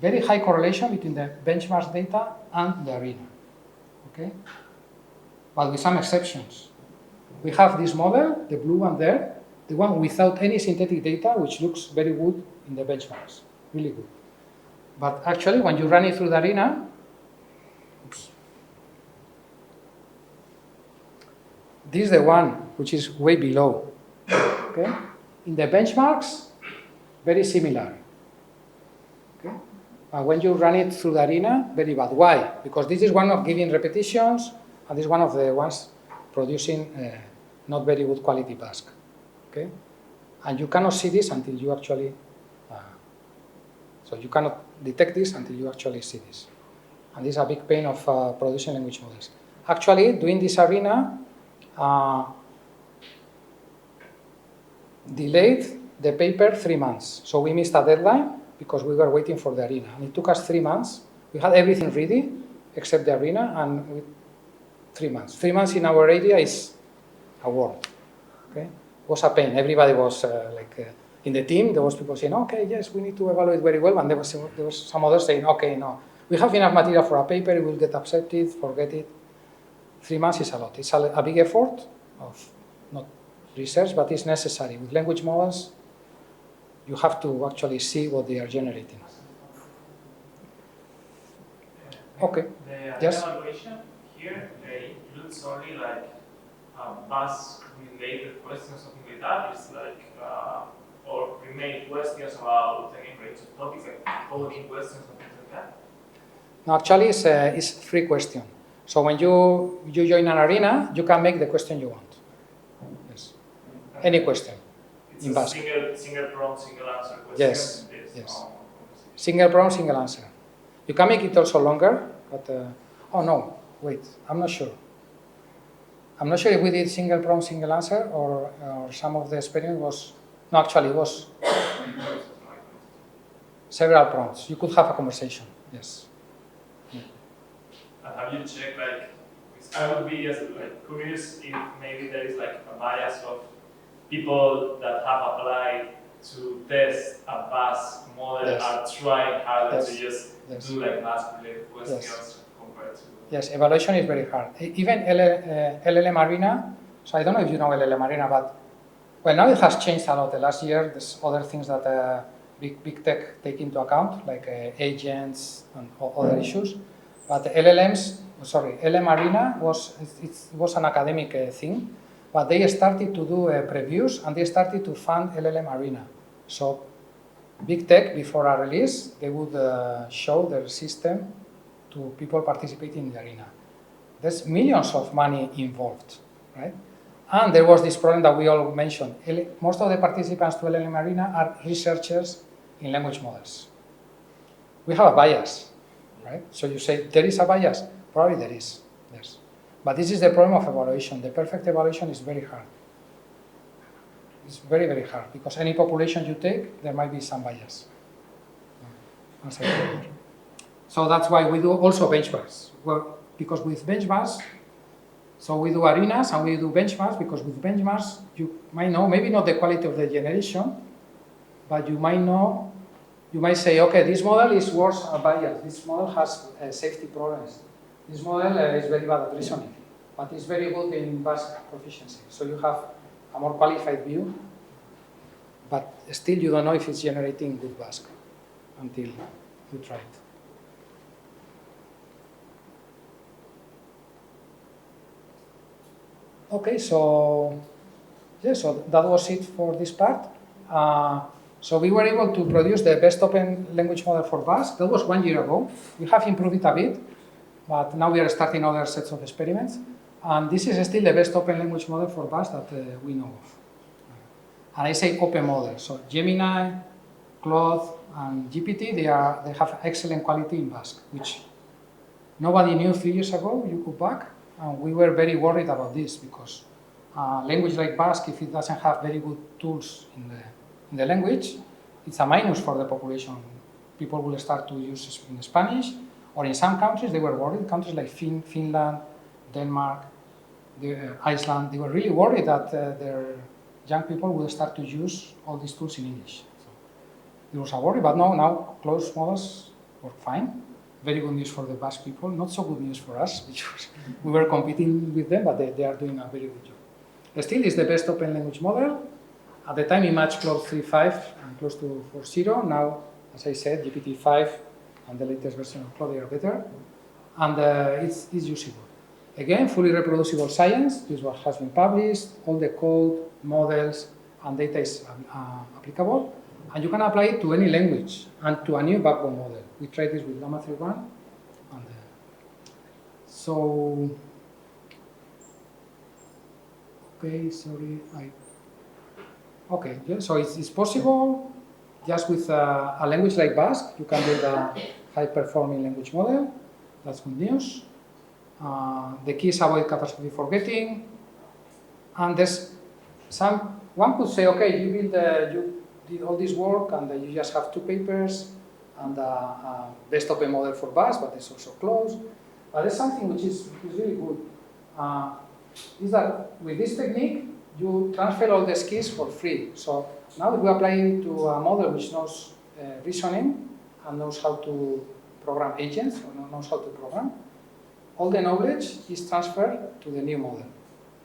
Speaker 2: Very high correlation between the benchmarks data and the arena. Okay, but with some exceptions. We have this model, the blue one there, the one without any synthetic data, which looks very good in the benchmarks, really good. But actually, when you run it through the arena, this is the one which is way below. Okay, in the benchmarks, very similar. Okay, when you run it through the arena, very bad. Why? Because this is one of giving repetitions, and this is one of the ones producing not very good quality Basque. Okay, and you cannot see this until you actually, so you cannot detect this until you actually see this. And this is a big pain of producing language models. Actually, doing this arena delayed the paper 3 months. So we missed a deadline because we were waiting for the arena. And it took us 3 months. We had everything ready except the arena, and 3 months. 3 months in our area is a world. Okay? It was a pain. Everybody was in the team, there was people saying, okay, yes, we need to evaluate very well. And there was some others saying, okay, no, we have enough material for a paper, it will get accepted, forget it. 3 months is a lot. It's a big effort of not research, but it's necessary. With language models, you have to actually see what they are generating. Okay.
Speaker 5: The
Speaker 2: Yes?
Speaker 5: evaluation here includes only like Basque-related questions, something like that. It's like, or remaining questions about any range of topics, like coding questions, something like that.
Speaker 2: No, actually, it's 3 questions. So when you join an arena, you can make the question you want. Yes. Any question.
Speaker 5: It's
Speaker 2: in
Speaker 5: a
Speaker 2: Basque.
Speaker 5: single prompt, single answer question.
Speaker 2: Yes,
Speaker 5: There's
Speaker 2: yes.
Speaker 5: no-
Speaker 2: Single prompt, single answer. You can make it also longer, but oh no, wait, I'm not sure. I'm not sure if we did single prompt, single answer, or some of the experience was, no, actually it was several prompts. You could have a conversation, yes.
Speaker 5: And have you checked, like, I would be just like curious if maybe there is like a bias of people that have applied to test a Basque model
Speaker 2: Yes.
Speaker 5: are trying harder
Speaker 2: Yes.
Speaker 5: to just
Speaker 2: Yes.
Speaker 5: do like Basque-related questions
Speaker 2: Yes.
Speaker 5: compared to.
Speaker 2: Yes, evaluation is very hard. Even LLM Arena, so I don't know if you know LLM Arena, but well, now it has changed a lot. The last year, there's other things that big tech take into account, like agents and other issues. But the LLM Arena was an academic thing, but they started to do previews and they started to fund LLM Arena. So big tech, before a release, they would show their system to people participating in the arena. There's millions of money involved, right? And there was this problem that we all mentioned. Most of the participants to LLM Arena are researchers in language models. We have a bias, right? So you say, there is a bias? Probably there is, yes. But this is the problem of evaluation. The perfect evaluation is very hard. It's very, very hard, because any population you take, there might be some bias. So that's why we do also benchmarks. Well, because with benchmarks, so we do arenas and we do benchmarks, because with benchmarks, you might know, maybe not the quality of the generation, but you might know, you might say, okay, this model is worse at bias, this model has safety problems, this model is very bad at reasoning, but it's very good in Basque proficiency. So you have a more qualified view, but still you don't know if it's generating good Basque until you try it. Okay, so yeah, so that was it for this part. So we were able to produce the best open language model for Basque. That was 1 year ago. We have improved it a bit, but now we are starting other sets of experiments. And this is still the best open language model for Basque that we know of. And I say open model. So Gemini, Claude, and GPT, they have excellent quality in Basque, which nobody knew 3 years ago. You go back, and we were very worried about this, because language like Basque, if it doesn't have very good tools in the language, it's a minus for the population. People will start to use in Spanish, or in some countries they were worried. Countries like Finland, Denmark, Iceland, they were really worried that their young people will start to use all these tools in English. So there was a worry, but no, now closed models work fine. Very good news for the Basque people, not so good news for us, because we were competing with them, but they are doing a very good job. Still, it's the best open language model. At the time, it matched Claude 3.5 and close to 4.0. Now, as I said, GPT-5 and the latest version of Claude are better. And it's usable. Again, fully reproducible science. This is what has been published. All the code, models, and data is applicable. And you can apply it to any language and to a new backbone model. We tried this with Llama 3.1. And so, okay, sorry. Okay, yeah, so it's possible just with a language like Basque. You can build a high-performing language model. That's good news. The key is avoid catastrophic forgetting. And there's one could say, okay, you did all this work and you just have 2 papers and best open model for BAS, but it's also closed. But there's something which is really good. Is that with this technique, you transfer all the skills for free. So now if we apply it to a model which knows reasoning and knows how to program agents, or knows how to program, all the knowledge is transferred to the new model,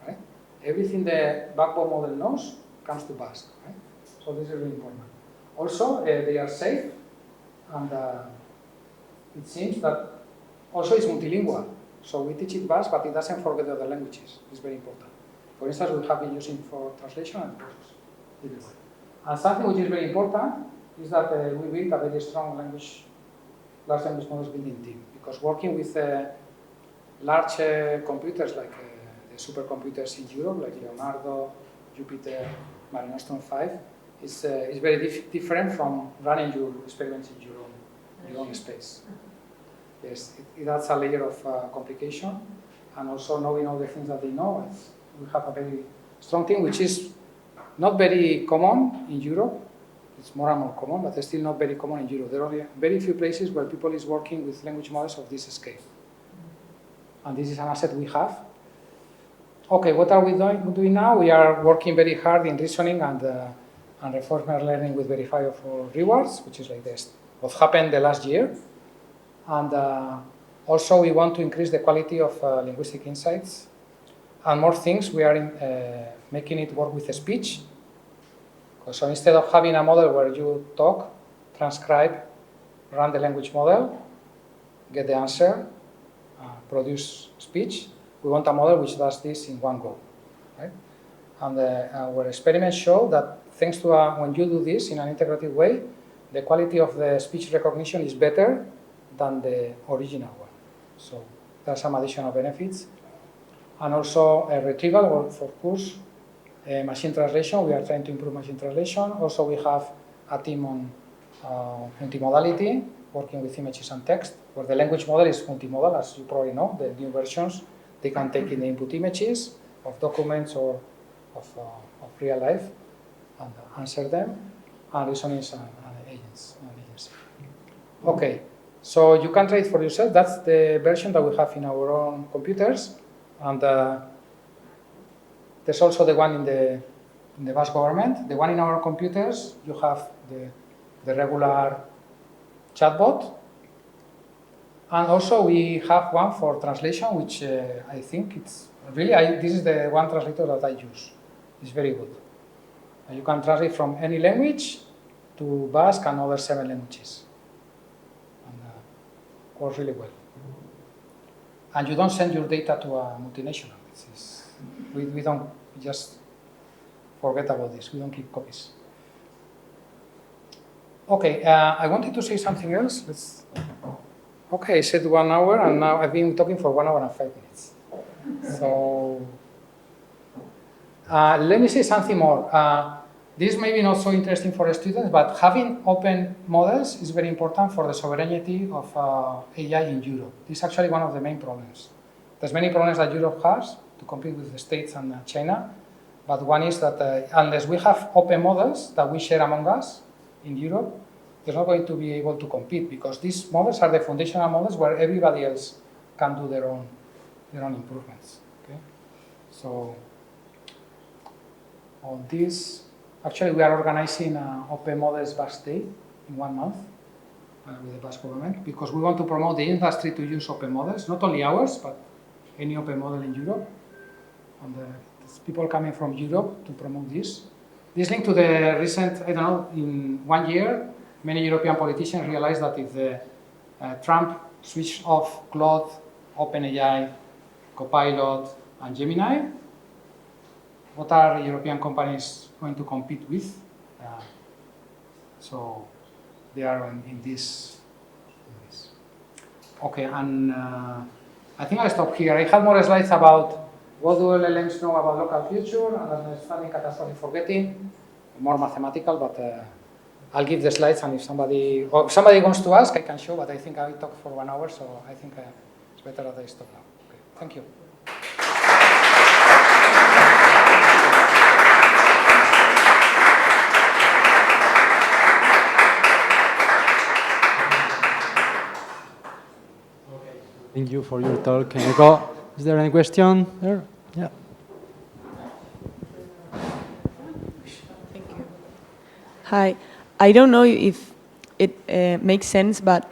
Speaker 2: right? Everything the backbone model knows comes to BAS, right? So this is really important. Also, they are safe, and it seems that also it's multilingual. So we teach it BAS, but it doesn't forget the other languages. It's very important. For instance, we have been using for translation and process. And something which is very important is that we build a very strong large language models building team. Because working with large computers like the supercomputers in Europe, like Leonardo, Jupyter, Mare Nostrum 5, is very different from running your experiments in your own space. Yes, it adds a layer of complication, and also knowing all the things that they know. We have a very strong team, which is not very common in Europe. It's more and more common, but it's still not very common in Europe. There are only very few places where people is working with language models of this scale. And this is an asset we have. Okay, what are we doing now? We are working very hard in reasoning and reinforcement learning with verifiable rewards, which is like this, what happened the last year. And also we want to increase the quality of linguistic insights. And more things, we are making it work with speech. So instead of having a model where you talk, transcribe, run the language model, get the answer, produce speech, we want a model which does this in one go, right? And our experiments show that thanks to when you do this in an integrated way, the quality of the speech recognition is better than the original one. So there are some additional benefits. And also retrieval, for course, machine translation. We are trying to improve machine translation. Also, we have a team on multimodality, working with images and text, where the language model is multimodal, as you probably know. The new versions, they can take in the input images of documents or of real life and answer them, and reasonings and agents. Okay, so you can try it for yourself. That's the version that we have in our own computers. And there's also the one in the Vasco government. The one in our computers, you have the regular chatbot. And also we have one for translation, which I think it's really, this is the one translator that I use. It's very good. You can translate from any language to Basque and other 7 languages. And works really well. And you don't send your data to a multinational. We don't just forget about this. We don't keep copies. Okay, I wanted to say something else. Okay, I said 1 hour, and now I've been talking for 1 hour and 5 minutes. So let me say something more. This may be not so interesting for the students, but having open models is very important for the sovereignty of AI in Europe. This is actually one of the main problems. There's many problems that Europe has to compete with the States and China, but one is that unless we have open models that we share among us in Europe, they're not going to be able to compete, because these models are the foundational models where everybody else can do their own improvements. Okay? So on this, actually we are organizing an Open Models Basque Day in 1 month with the Basque government, because we want to promote the industry to use open models, not only ours, but any open model in Europe. And there's people coming from Europe to promote this. This linked to the recent, I don't know, in 1 year, many European politicians realized that if Trump switched off Claude, OpenAI, Copilot, and Gemini, what are European companies going to compete with? So they are in this. Okay, and I think I'll stop here. I have more slides about what do LLMs know about local future and understanding catastrophic forgetting, more mathematical, but I'll give the slides, and if somebody wants to ask, I can show, but I think I talked for 1 hour, so I think better that I stop now. Okay. Thank you.
Speaker 1: Thank you for your talk, Eneko. Is there any question there? Yeah.
Speaker 6: Hi. I don't know if it makes sense, but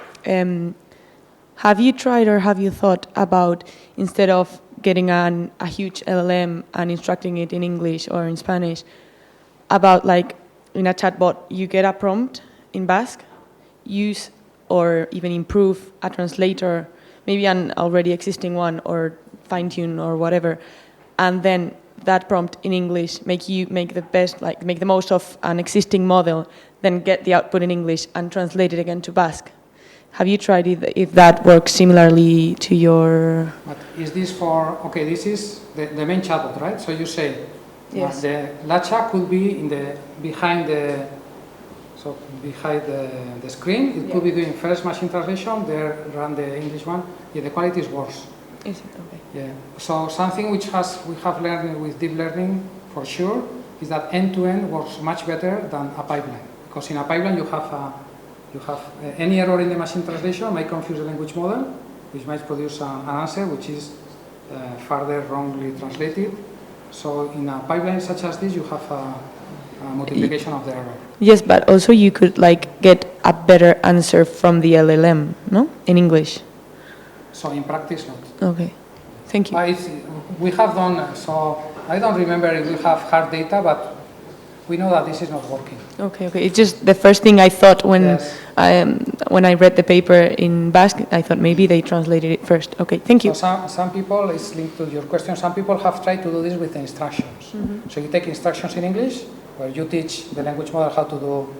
Speaker 6: have you tried or have you thought about, instead of getting a huge LLM and instructing it in English or in Spanish, about like in a chatbot, you get a prompt in Basque, use or even improve a translator, maybe an already existing one, or fine-tune or whatever, and then that prompt in English make the most of an existing model, then get the output in English and translate it again to Basque. Have you tried it, if that works similarly to your...
Speaker 2: But is this for, okay, this is the main chatbot, right? So you say,
Speaker 6: Yes.
Speaker 2: the Lacha could be behind the screen. It could be doing first machine translation, there run the English one. Yeah, the quality is worse.
Speaker 6: Is it? Okay.
Speaker 2: Yeah. So something which we have learned with deep learning for sure is that end-to-end works much better than a pipeline. Because in a pipeline you have any error in the machine translation might confuse the language model, which might produce an answer which is further wrongly translated. So in a pipeline such as this, you have a multiplication of the error.
Speaker 6: Yes, but also you could like get a better answer from the LLM, no? In English.
Speaker 2: So in practice, not.
Speaker 6: Okay. Thank you.
Speaker 2: We have done, so I don't remember if we have hard data, but we know that this is not working.
Speaker 6: Okay, okay. It's just the first thing I thought when
Speaker 2: Yes.
Speaker 6: when I read the paper in Basque. I thought maybe they translated it first. Okay, thank you.
Speaker 2: So some people, it's linked to your question, some people have tried to do this with the instructions. So you take instructions in English, where you teach the language model how to do,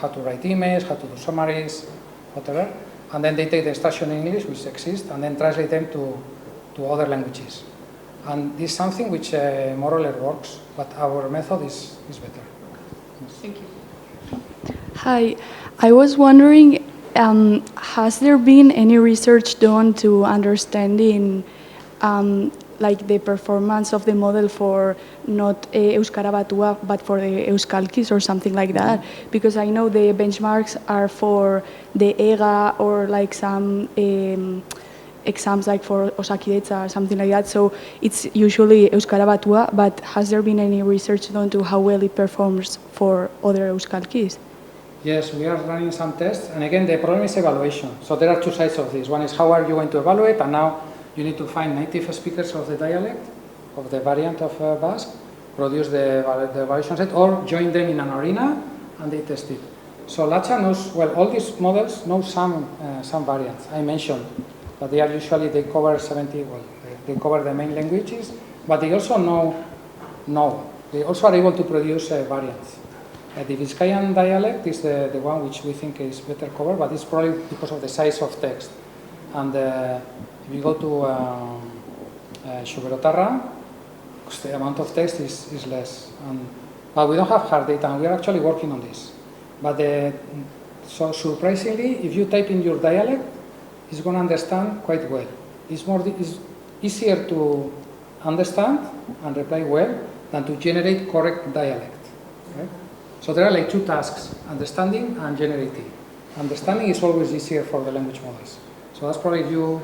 Speaker 2: how to write emails, how to do summaries, whatever, and then they take the instruction in English, which exists, and then translate them to other languages. And this is something which more or less works, but our method is better.
Speaker 6: Thank you.
Speaker 7: Hi, I was wondering, has there been any research done to understanding like the performance of the model for not Euskara Batua, but for the Euskalkis or something like that? Because I know the benchmarks are for the EGA or like some exams like for HiTZ or something like that, so it's usually Euskara Batua, but has there been any research done to how well it performs for other Euskalkis?
Speaker 2: Yes, we are running some tests, and again, the problem is evaluation. So there are two sides of this. One is how are you going to evaluate, and now you need to find native speakers of the dialect, of the variant of Basque, produce the evaluation set, or join them in an arena, and they test it. So Lacha knows, well, all these models know some variants. I mentioned that they are usually, they cover 70, well, they cover the main languages, but they also know, they also are able to produce variants. The Vizcayan dialect is the one which we think is better covered, but it's probably because of the size of text. And if you go to Xuberotarra, the amount of text is less. But we don't have hard data, and we are actually working on this. But so surprisingly, if you type in your dialect, it's going to understand quite well. It's easier to understand and reply well than to generate correct dialect. Right? So there are like two tasks, understanding and generating. Understanding is always easier for the language models. So that's probably if you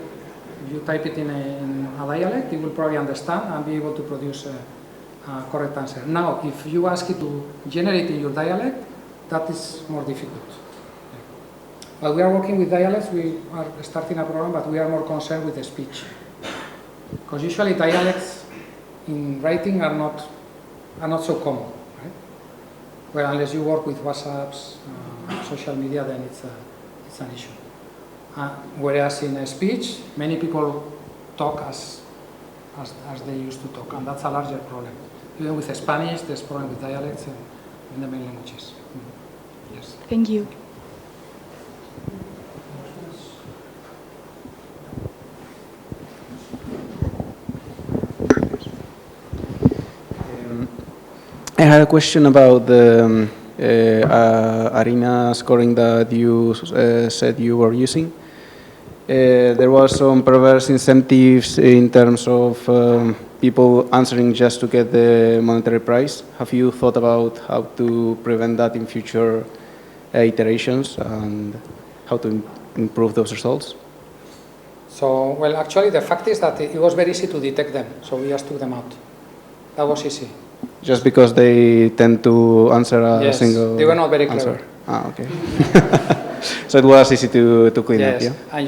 Speaker 2: type it in a dialect, it will probably understand and be able to produce a correct answer. Now, if you ask it to generate in your dialect, that is more difficult. But we are working with dialects, we are starting a program, but we are more concerned with the speech. Because usually dialects in writing are not so common, right? Well, unless you work with WhatsApps, social media, then it's an issue. Whereas in speech, many people talk as they used to talk, and that's a larger problem. Even with Spanish, there's problem with dialects in the main languages. Yes.
Speaker 7: Thank you.
Speaker 8: I had a question about the arena scoring that you said you were using. there was some perverse incentives in terms of people answering just to get the monetary prize. Have you thought about how to prevent that in future iterations and how to improve those results?
Speaker 2: So, well, actually, the fact is that it was very easy to detect them, so we just took them out. That was easy.
Speaker 8: Just because they tend to answer a single
Speaker 2: they were not very
Speaker 8: answer.
Speaker 2: clever.
Speaker 8: Ah, okay. So it was easy to clean up, yeah?
Speaker 2: And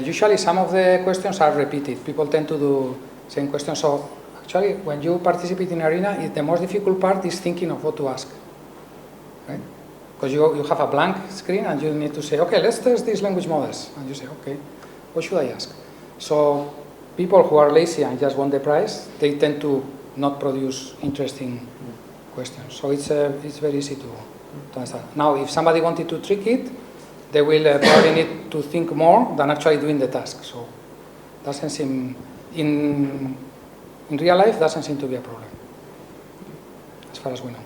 Speaker 2: usually some of the questions are repeated. People tend to do same questions. So actually, when you participate in Arena, the most difficult part is thinking of what to ask, right? Because you have a blank screen and you need to say, okay, let's test these language models. And you say, okay, what should I ask? So people who are lazy and just want the prize, they tend to not produce interesting questions. So it's very easy to understand. Now, if somebody wanted to trick it, they will probably need to think more than actually doing the task. So doesn't seem, in real life, doesn't seem to be a problem, as far as we know.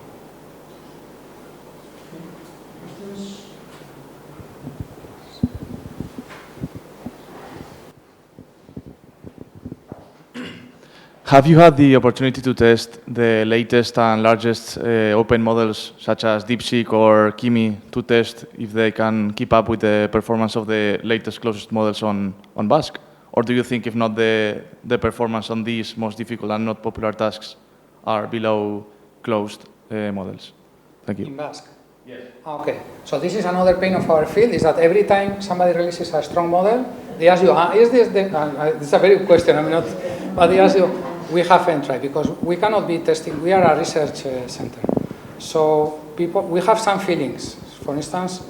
Speaker 9: Have you had the opportunity to test the latest and largest open models, such as DeepSeek or Kimi, to test if they can keep up with the performance of the latest, closest models on Basque? Or do you think if not the performance on these most difficult and not popular tasks are below closed models? Thank you.
Speaker 2: In Basque? Yes. Okay. So this is another pain of our field, is that every time somebody releases a strong model, they ask you, is this the... this is a very good question, I'm not... But they ask you, we haven't tried, because we cannot be testing, we are a research center. So we have some feelings. For instance,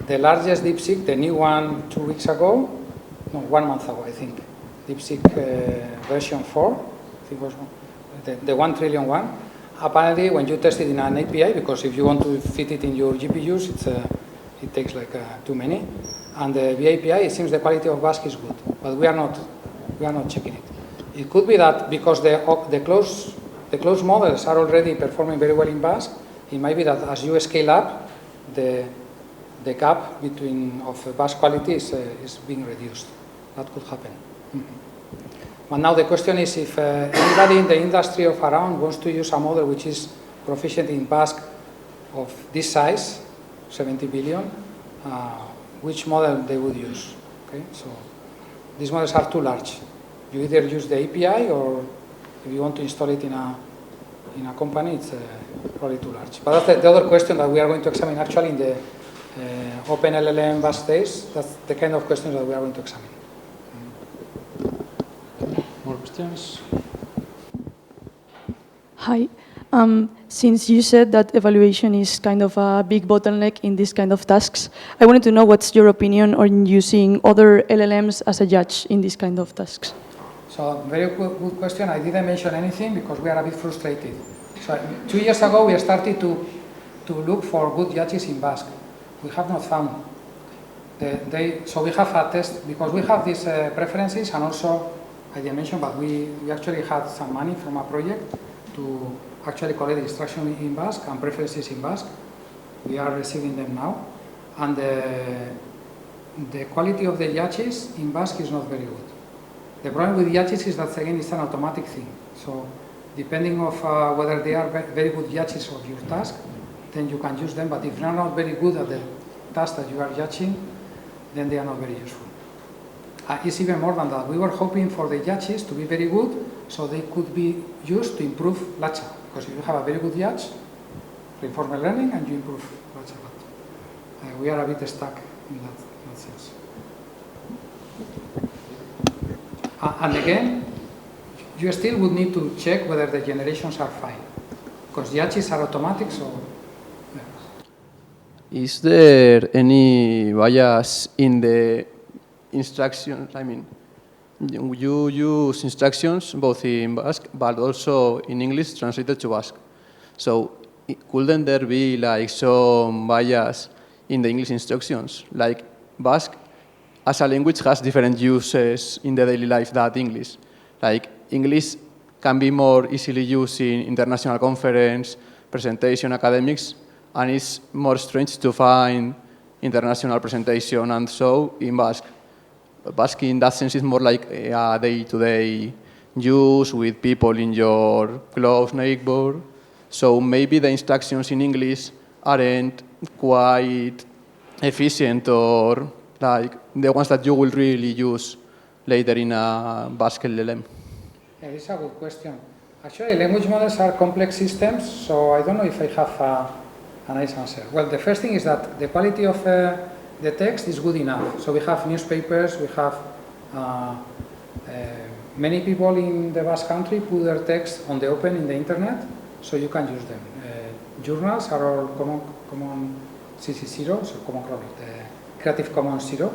Speaker 2: the largest DeepSeek, the new one 2 weeks ago, no, 1 month ago, I think, DeepSeek version 4, I think was the 1 trillion one. Apparently, when you test it in an API, because if you want to fit it in your GPUs, it takes like too many. And the API, it seems the quality of Basque is good, but we are not checking it. It could be that because the closed models are already performing very well in Basque, it might be that as you scale up, the gap of Basque quality is being reduced. That could happen. But now the question is if anybody in the industry of around wants to use a model which is proficient in Basque of this size, 70 billion, which model they would use. Okay, so these models are too large. You either use the API, or if you want to install it in a company, it's probably too large. But that's the other question that we are going to examine actually in the Open LLM Basque days. That's the kind of questions that we are going to examine.
Speaker 1: More questions?
Speaker 7: Hi. Since you said that evaluation is kind of a big bottleneck in these kind of tasks, I wanted to know what's your opinion on using other LLMs as a judge in these kind of tasks?
Speaker 2: So, very good question. I didn't mention anything because we are a bit frustrated. So, 2 years ago, we started to look for good judges in Basque. We have not found. So, we have a test, because we have these preferences, and also, I didn't mention, but we actually had some money from a project to actually collect instruction in Basque and preferences in Basque. We are receiving them now. And the quality of the judges in Basque is not very good. The problem with judges is that, again, it's an automatic thing. So depending on whether they are very good judges of your task, then you can use them. But if they are not very good at the task that you are judging, then they are not very useful. It's even more than that. We were hoping for the judges to be very good, so they could be used to improve LACHA. Because if you have a very good judge, reinforcement learning, and you improve LACHA. But we are a bit stuck in that sense. And again, you still would need to check whether the generations are fine, because judges are automatic, so...
Speaker 10: Is there any bias in the instructions? I mean, you use instructions both in Basque, but also in English translated to Basque. So couldn't there be like some bias in the English instructions? Like Basque as a language has different uses in the daily life than English. Like English can be more easily used in international conference, presentation, academics, and it's more strange to find international presentation and so in Basque. Basque in that sense is more like a day-to-day use with people in your close neighbor. So maybe the instructions in English aren't quite efficient or like the ones that you will really use later in a Basque LLM.
Speaker 2: Yeah, this is a good question. Actually, language models are complex systems, so I don't know if I have a nice answer. Well, the first thing is that the quality of the text is good enough. So we have newspapers, we have many people in the Basque country put their text on the open in the internet, so you can use them. Journals are all common CC0, so common Creative Commons 0,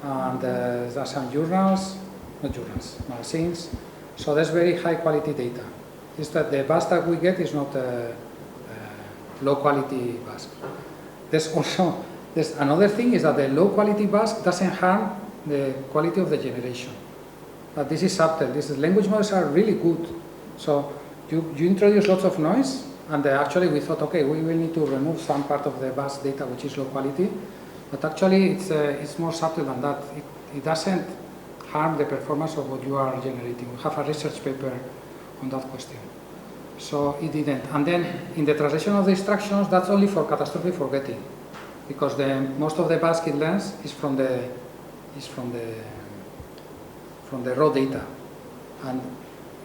Speaker 2: and there are some journals, not journals, magazines. So that's very high quality data. It's that the Basque that we get is not low quality Basque. There's another thing is that the low quality Basque doesn't harm the quality of the generation. But this is subtle. Language models are really good. So you introduce lots of noise, and actually we thought, okay, we will need to remove some part of the Basque data which is low quality. But actually it's more subtle than that. It doesn't harm the performance of what you are generating. We have a research paper on that question. So it didn't. And then in the translation of the instructions, that's only for catastrophic forgetting, because most of the Basque it learns is from the raw data. And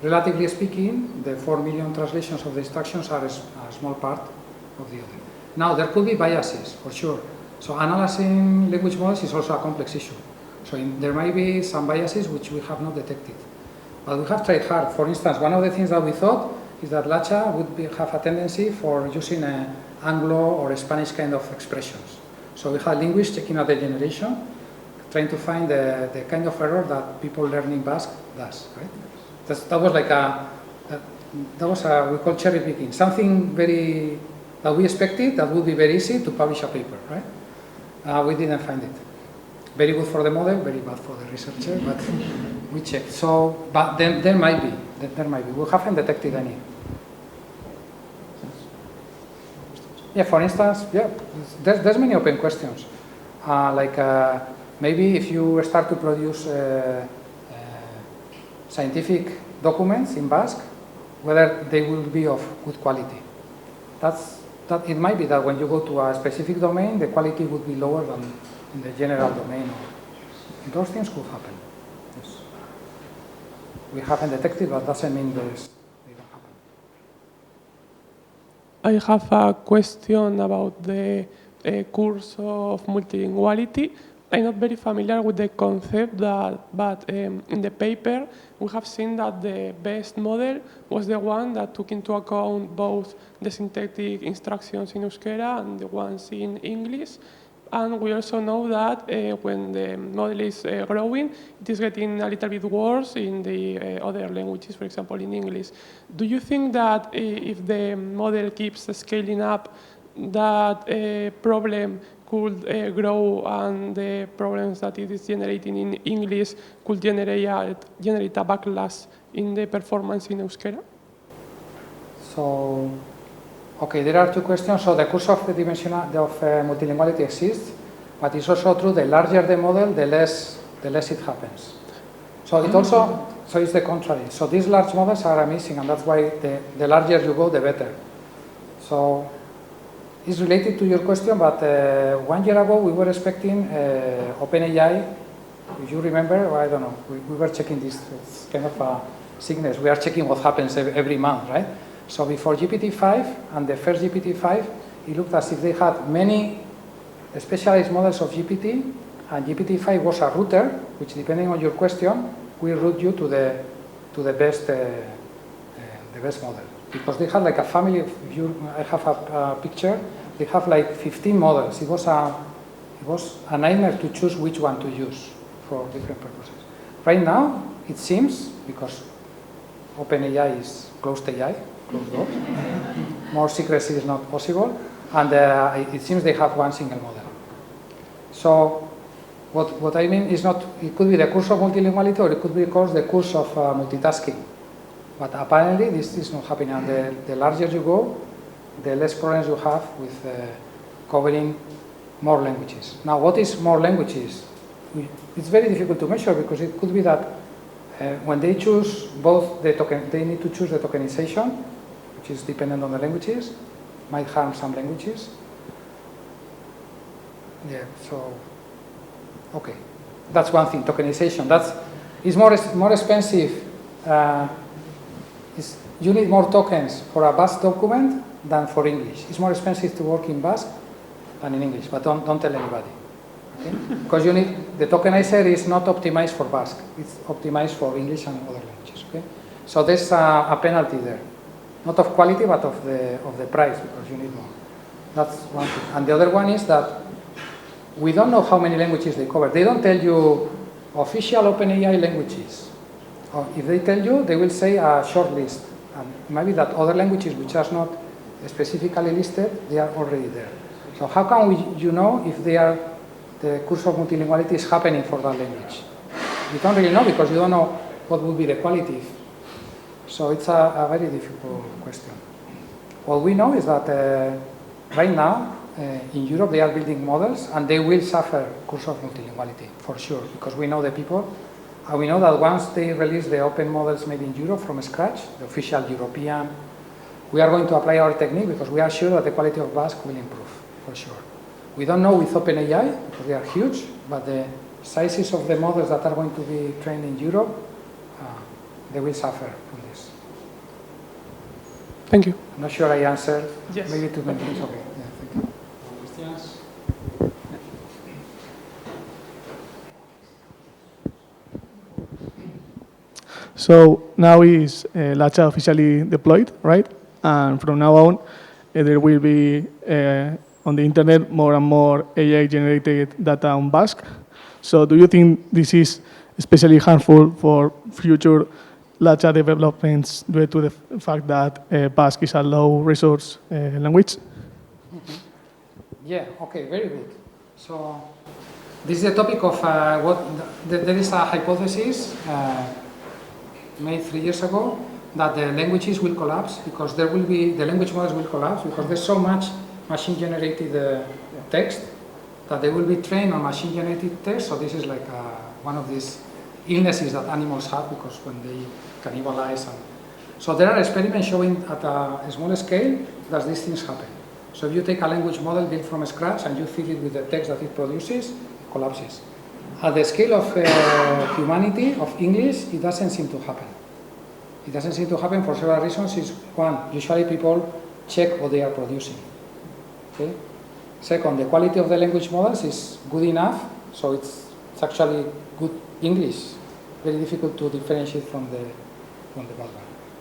Speaker 2: relatively speaking, the 4 million translations of the instructions are a small part of the other. Now, there could be biases, for sure. So analyzing language models is also a complex issue. So there might be some biases which we have not detected. But we have tried hard. For instance, one of the things that we thought is that Lacha would have a tendency for using Anglo or Spanish kind of expressions. So we had linguists checking out the generation, trying to find the kind of error that people learning Basque does, right? That was like we call cherry picking, something very that we expected that would be very easy to publish a paper, right? We didn't find it. Very good for the model, very bad for the researcher, but we checked. So, but then there might be. We haven't detected any. Yeah, for instance, yeah, there's many open questions. Maybe if you start to produce scientific documents in Basque, whether they will be of good quality. It might be that when you go to a specific domain, the quality would be lower than in the general domain. Those things could happen. Yes. We haven't detected, but doesn't mean they don't happen.
Speaker 11: I have a question about the course of multilinguality. I'm not very familiar with the concept, but in the paper we have seen that the best model was the one that took into account both the syntactic instructions in Euskera and the ones in English. And we also know that when the model is growing, it is getting a little bit worse in the other languages, for example, in English. Do you think that if the model keeps scaling up, that problem could grow and the problems that it is generating in English could generate a backlash in the performance in Euskera?
Speaker 2: So, okay, there are two questions. So the curse of multilinguality exists, but it's also true the larger the model, the less it happens. So it also, it's the contrary. So these large models are amazing, and that's why the larger you go, the better. So it's related to your question, but 1 year ago we were expecting OpenAI. If you remember, or I don't know, we were checking this. It's kind of a sickness. We are checking what happens every month, right? So before GPT-5 and the first GPT-5, it looked as if they had many specialized models of GPT, and GPT-5 was a router, which, depending on your question, will route you to the best model. Because they had like a family. I have a picture. They have like 15 models. It was a nightmare to choose which one to use for different purposes. Right now, it seems, because OpenAI is closed AI, closed door, more secrecy is not possible, and it seems they have one single model. So what I mean is not, it could be the course of multilinguality, or it could be the course of multitasking. But apparently this is not happening, and the larger you go, the less problems you have with covering more languages. Now, what is more languages? it's very difficult to measure because it could be that when they choose both the token, they need to choose the tokenization, which is dependent on the languages, might harm some languages. Yeah, so, okay. That's one thing, tokenization. It's more expensive. You need more tokens for a Basque document than for English. It's more expensive to work in Basque than in English, but don't tell anybody. Okay? Because the tokenizer is not optimized for Basque. It's optimized for English and other languages. Okay? So there's a penalty there. Not of quality, but of the price, because you need more. That's one thing. And the other one is that we don't know how many languages they cover. They don't tell you official OpenAI languages. Or if they tell you, they will say a short list. And maybe that other languages which are not specifically listed, they are already there. So how can you know if the course of multilinguality is happening for that language? You don't really know because you don't know what will be the quality. So it's a very difficult question. What we know is that right now, in Europe, they are building models, and they will suffer course of multilinguality, for sure, because we know the people. And we know that once they release the open models made in Europe from scratch, the official European, we are going to apply our technique because we are sure that the quality of Basque will improve, for sure. We don't know with OpenAI, because they are huge, but the sizes of the models that are going to be trained in Europe, they will suffer from this.
Speaker 11: Thank you.
Speaker 2: I'm not sure I answered.
Speaker 11: Yes.
Speaker 2: Maybe too many things. Okay. Yeah, thank you.
Speaker 1: Questions?
Speaker 12: So now is Latcha officially deployed, right? And from now on, there will be on the internet more and more AI-generated data on Basque. So do you think this is especially harmful for future Latcha developments due to the fact that Basque is a low-resource language?
Speaker 2: Yeah, okay, very good. So this is the topic of there is a hypothesis made 3 years ago that the languages will collapse because the language models will collapse because there's so much machine-generated text that they will be trained on machine-generated text. So this is like one of these illnesses that animals have because when they cannibalize. So there are experiments showing at a small scale that these things happen. So if you take a language model built from scratch and you feed it with the text that it produces, it collapses. At the scale of humanity, of English, it doesn't seem to happen. It doesn't seem to happen for several reasons. One, usually people check what they are producing. Okay? Second, the quality of the language models is good enough, so it's actually good English. Very difficult to differentiate from the bad one.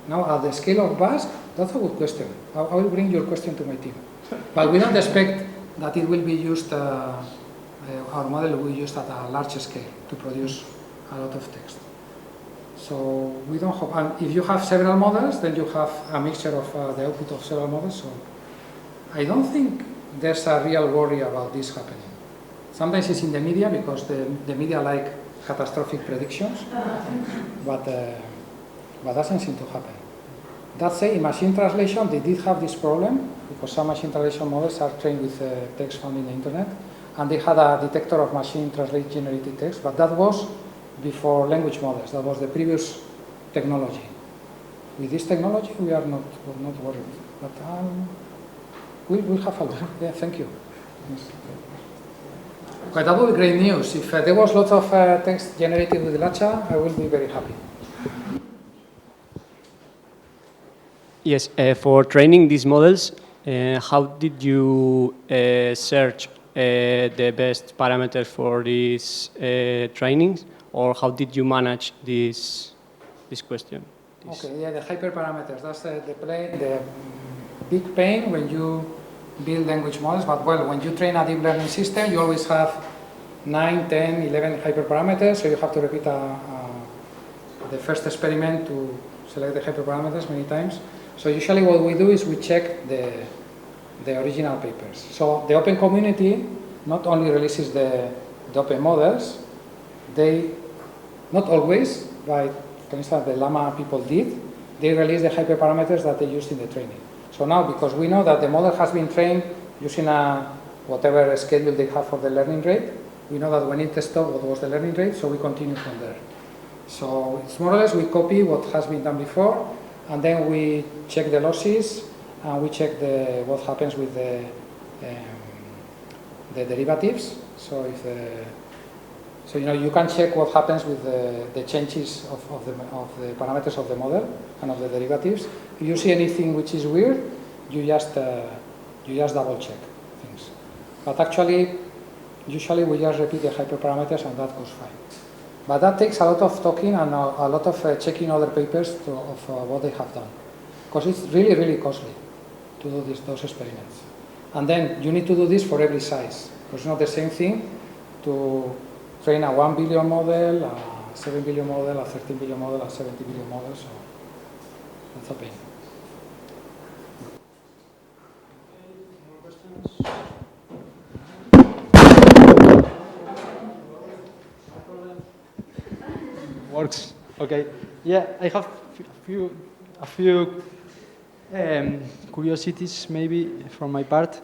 Speaker 2: Now, at the scale of Basque, that's a good question. I will bring your question to my team. But we don't expect that it will be used, our model will be used at a large scale to produce a lot of text. So we don't hope, and if you have several models, then you have a mixture of the output of several models. So I don't think there's a real worry about this happening. Sometimes it's in the media because the media like catastrophic predictions, but doesn't seem to happen. That said, in machine translation, they did have this problem because some machine translation models are trained with text found in the internet, and they had a detector of machine translate generated text, but that was before language models. That was the previous technology. With this technology, we are not worried, but we'll have a look. Yeah, thank you. Yes. Okay, that would be great news. If there was lots of text generated with Latcha, I will be very happy.
Speaker 13: Yes, for training these models, how did you search the best parameters for these trainings, or how did you manage this question?
Speaker 2: Okay, yeah, the hyperparameters. That's the big pain when you build language models. But well, when you train a deep learning system, you always have 9, 10, 11 hyperparameters. So you have to repeat the first experiment to select the hyperparameters many times. So usually what we do is we check the original papers. So the open community not only releases the open models, they, not always, but for instance the Llama people did, they release the hyperparameters that they used in the training. So now, because we know that the model has been trained using whatever schedule they have for the learning rate, we know that when it stopped, what was the learning rate, so we continue from there. So it's more or less we copy what has been done before, and then we check the losses, and we check what happens with the derivatives. So if so you can check what happens with the changes of the parameters of the model and of the derivatives. If you see anything which is weird, you just double check things. But actually, usually we just repeat the hyperparameters and that goes fine. But that takes a lot of talking and a lot of checking other papers of what they have done, because it's really, really costly to do those experiments. And then you need to do this for every size, because it's not the same thing to train a 1 billion model, a 7 billion model, a 13 billion model, a 70 billion model, so that's a pain.
Speaker 1: Works. Okay. Yeah, I have a few curiosities maybe from my part.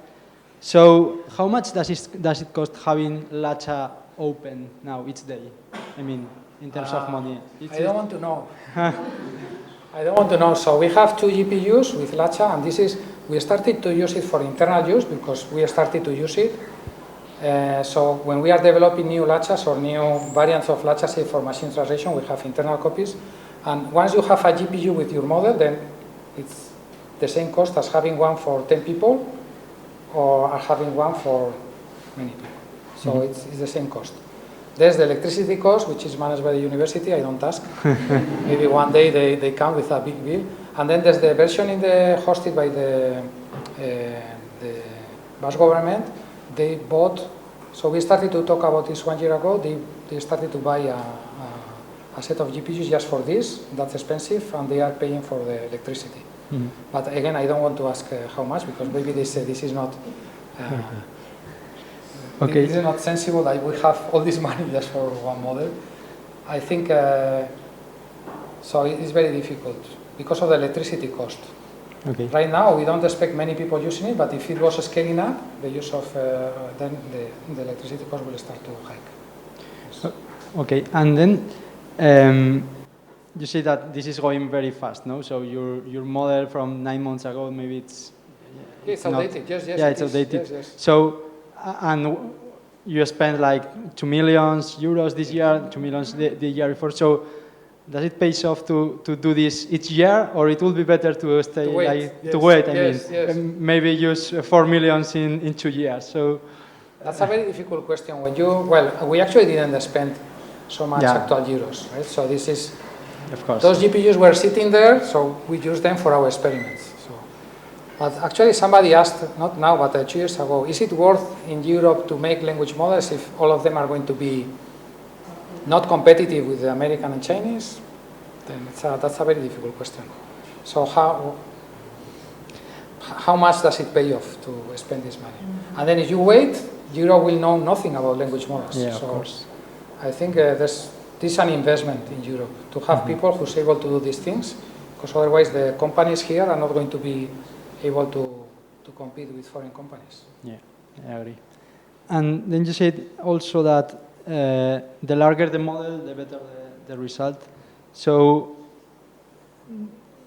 Speaker 1: So, how much does it cost having Latcha open now each day? I mean, in terms of money.
Speaker 2: I don't want to know. I don't want to know. So we have 2 GPUs with Latcha, and we started to use it for internal use because we started to use it. So when we are developing new Latchas or new variants of Latcha, say for machine translation, we have internal copies. And once you have a GPU with your model, then it's the same cost as having one for 10 people or having one for many people. So it's the same cost. There's the electricity cost, which is managed by the university. I don't ask. Maybe one day they come with a big bill. And then there's the version hosted by the Vasco government. They bought, so we started to talk about this 1 year ago. They started to buy a set of GPUs just for this. That's expensive, and they are paying for the electricity. But again, I don't want to ask how much, because maybe they say this is not this is not sensible. Like we have all this money just for one model. I think so. It's very difficult because of the electricity cost.
Speaker 1: Okay.
Speaker 2: Right now, we don't expect many people using it, but if it was scaling up, the use of then the electricity cost will start to hike.
Speaker 1: Okay, and then you say that this is going very fast, no? So your model from 9 months ago, maybe it's
Speaker 2: outdated. Yes,
Speaker 1: yeah, it's outdated.
Speaker 2: Yes.
Speaker 1: So and you spent like 2 million euros this year, 2 million the year before. So does it pay off to do this each year, or it would be better to stay to wait? I mean, maybe use 4 million in 2 years. So
Speaker 2: that's a very difficult question. We actually didn't spend so much actual euros, right? So this is,
Speaker 1: of course,
Speaker 2: those GPUs were sitting there, so we used them for our experiments. So, but actually, somebody asked, not now, but 2 years ago, is it worth in Europe to make language models if all of them are going to be not competitive with the American and Chinese? Then that's a very difficult question. So how much does it pay off to spend this money? And then if you wait, Europe will know nothing about language models.
Speaker 1: Yeah,
Speaker 2: so
Speaker 1: of course.
Speaker 2: I think this is an investment in Europe to have people who's able to do these things, because otherwise the companies here are not going to be able to compete with foreign companies.
Speaker 1: Yeah, I agree. And then you said also that the larger the model, the better the result. So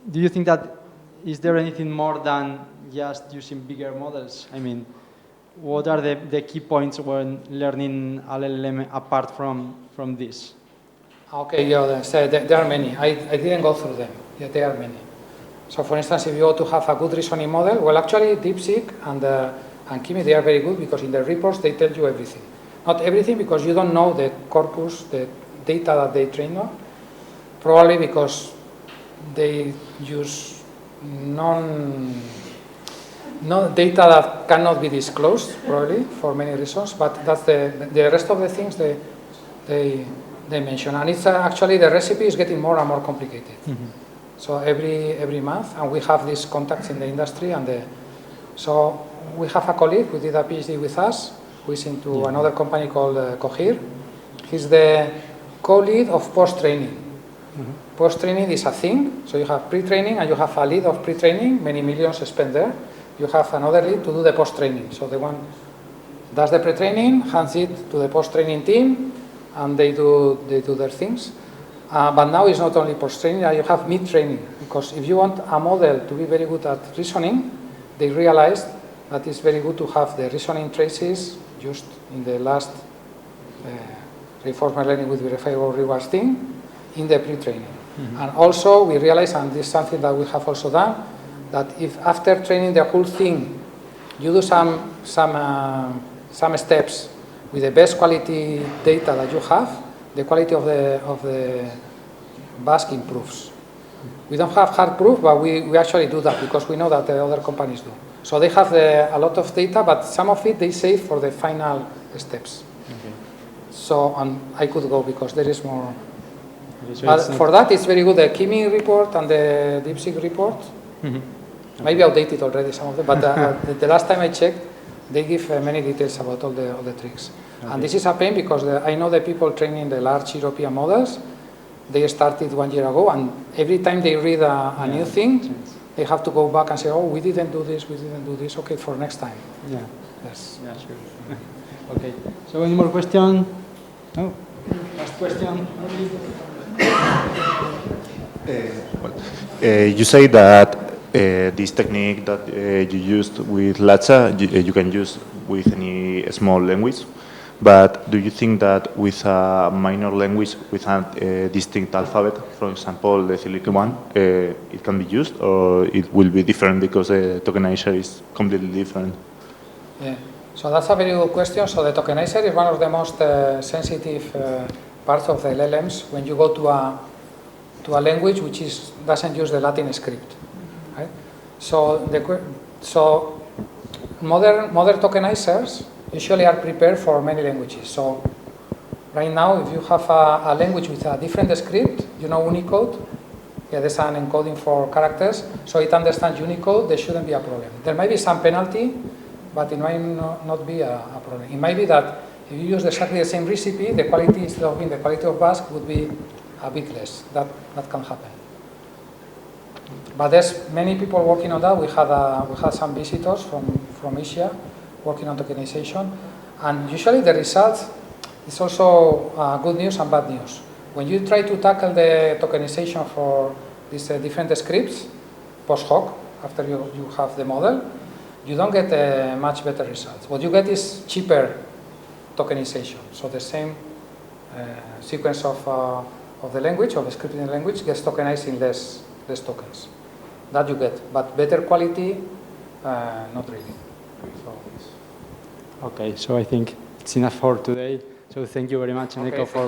Speaker 1: do you think that is there anything more than just using bigger models? I mean, what are the key points when learning LLM apart from this?
Speaker 2: Okay, yeah, there are many. I didn't go through them. Yeah, there are many. So for instance, if you want to have a good reasoning model, well, actually DeepSeek and Kimi, they are very good because in the reports they tell you everything. Not everything because you don't know the corpus, the data that they train on. Probably because they use data that cannot be disclosed, probably for many reasons. But that's the rest of the things they mention, and it's actually the recipe is getting more and more complicated. So every month, and we have these contacts in the industry, and so we have a colleague who did a PhD with us, who is into another company called Cohere. He's the co-lead of post-training. Post-training is a thing, so you have pre-training and you have a lead of pre-training, many millions spent there. You have another lead to do the post-training, so the one does the pre-training, hands it to the post-training team, and they do their things. But now it's not only post-training, you have mid-training, because if you want a model to be very good at reasoning, they realized that it's very good to have the reasoning traces used in the last reinforcement learning with verifiable rewards thing in the pre-training. And also we realized, and this is something that we have also done, that if after training the whole thing, you do some steps with the best quality data that you have, the quality of the Vasco improves. We don't have hard proof, but we actually do that because we know that the other companies do. So they have a lot of data, but some of it they save for the final steps.
Speaker 1: Okay.
Speaker 2: So, and I could go because there is more. But for that, it's very good. The Kimi report and the DeepSeek report, maybe outdated already, some of them, but the last time I checked, they give many details about all the tricks. Okay. And this is a pain because I know the people training the large European models, they started 1 year ago, and every time they read a new thing, they have to go back and say, oh, we didn't do this, okay, for next time.
Speaker 1: Yeah.
Speaker 2: Yes.
Speaker 1: Yeah, sure. Okay. So any more question? No? Last question?
Speaker 14: You say that this technique that you used with LLMs, you can use with any small language, but do you think that with a minor language with a distinct alphabet, for example, the Cyrillic one, it can be used, or it will be different because the tokenizer is completely different?
Speaker 2: Yeah. So that's a very good question. So the tokenizer is one of the most sensitive parts of the LLMs when you go to a language which doesn't use the Latin script. Right? So modern tokenizers usually are prepared for many languages. So right now, if you have a language with a different script, you know Unicode, there's an encoding for characters, so it understands Unicode, there shouldn't be a problem. There might be some penalty, but it might not be a problem. It might be that if you use exactly the same recipe, the quality, instead of being the quality of Basque, would be a bit less. That can happen. But there's many people working on that. We had some visitors from Asia working on tokenization, and usually the results is also good news and bad news. When you try to tackle the tokenization for these different scripts post hoc after you have the model, you don't get much better results. What you get is cheaper tokenization. So the same sequence of the language, of the script in the language, gets tokenized in less tokens. That you get, but better quality, not really.
Speaker 1: Okay, so I think it's enough for today. So thank you very much, Eneko,
Speaker 2: Okay,
Speaker 1: for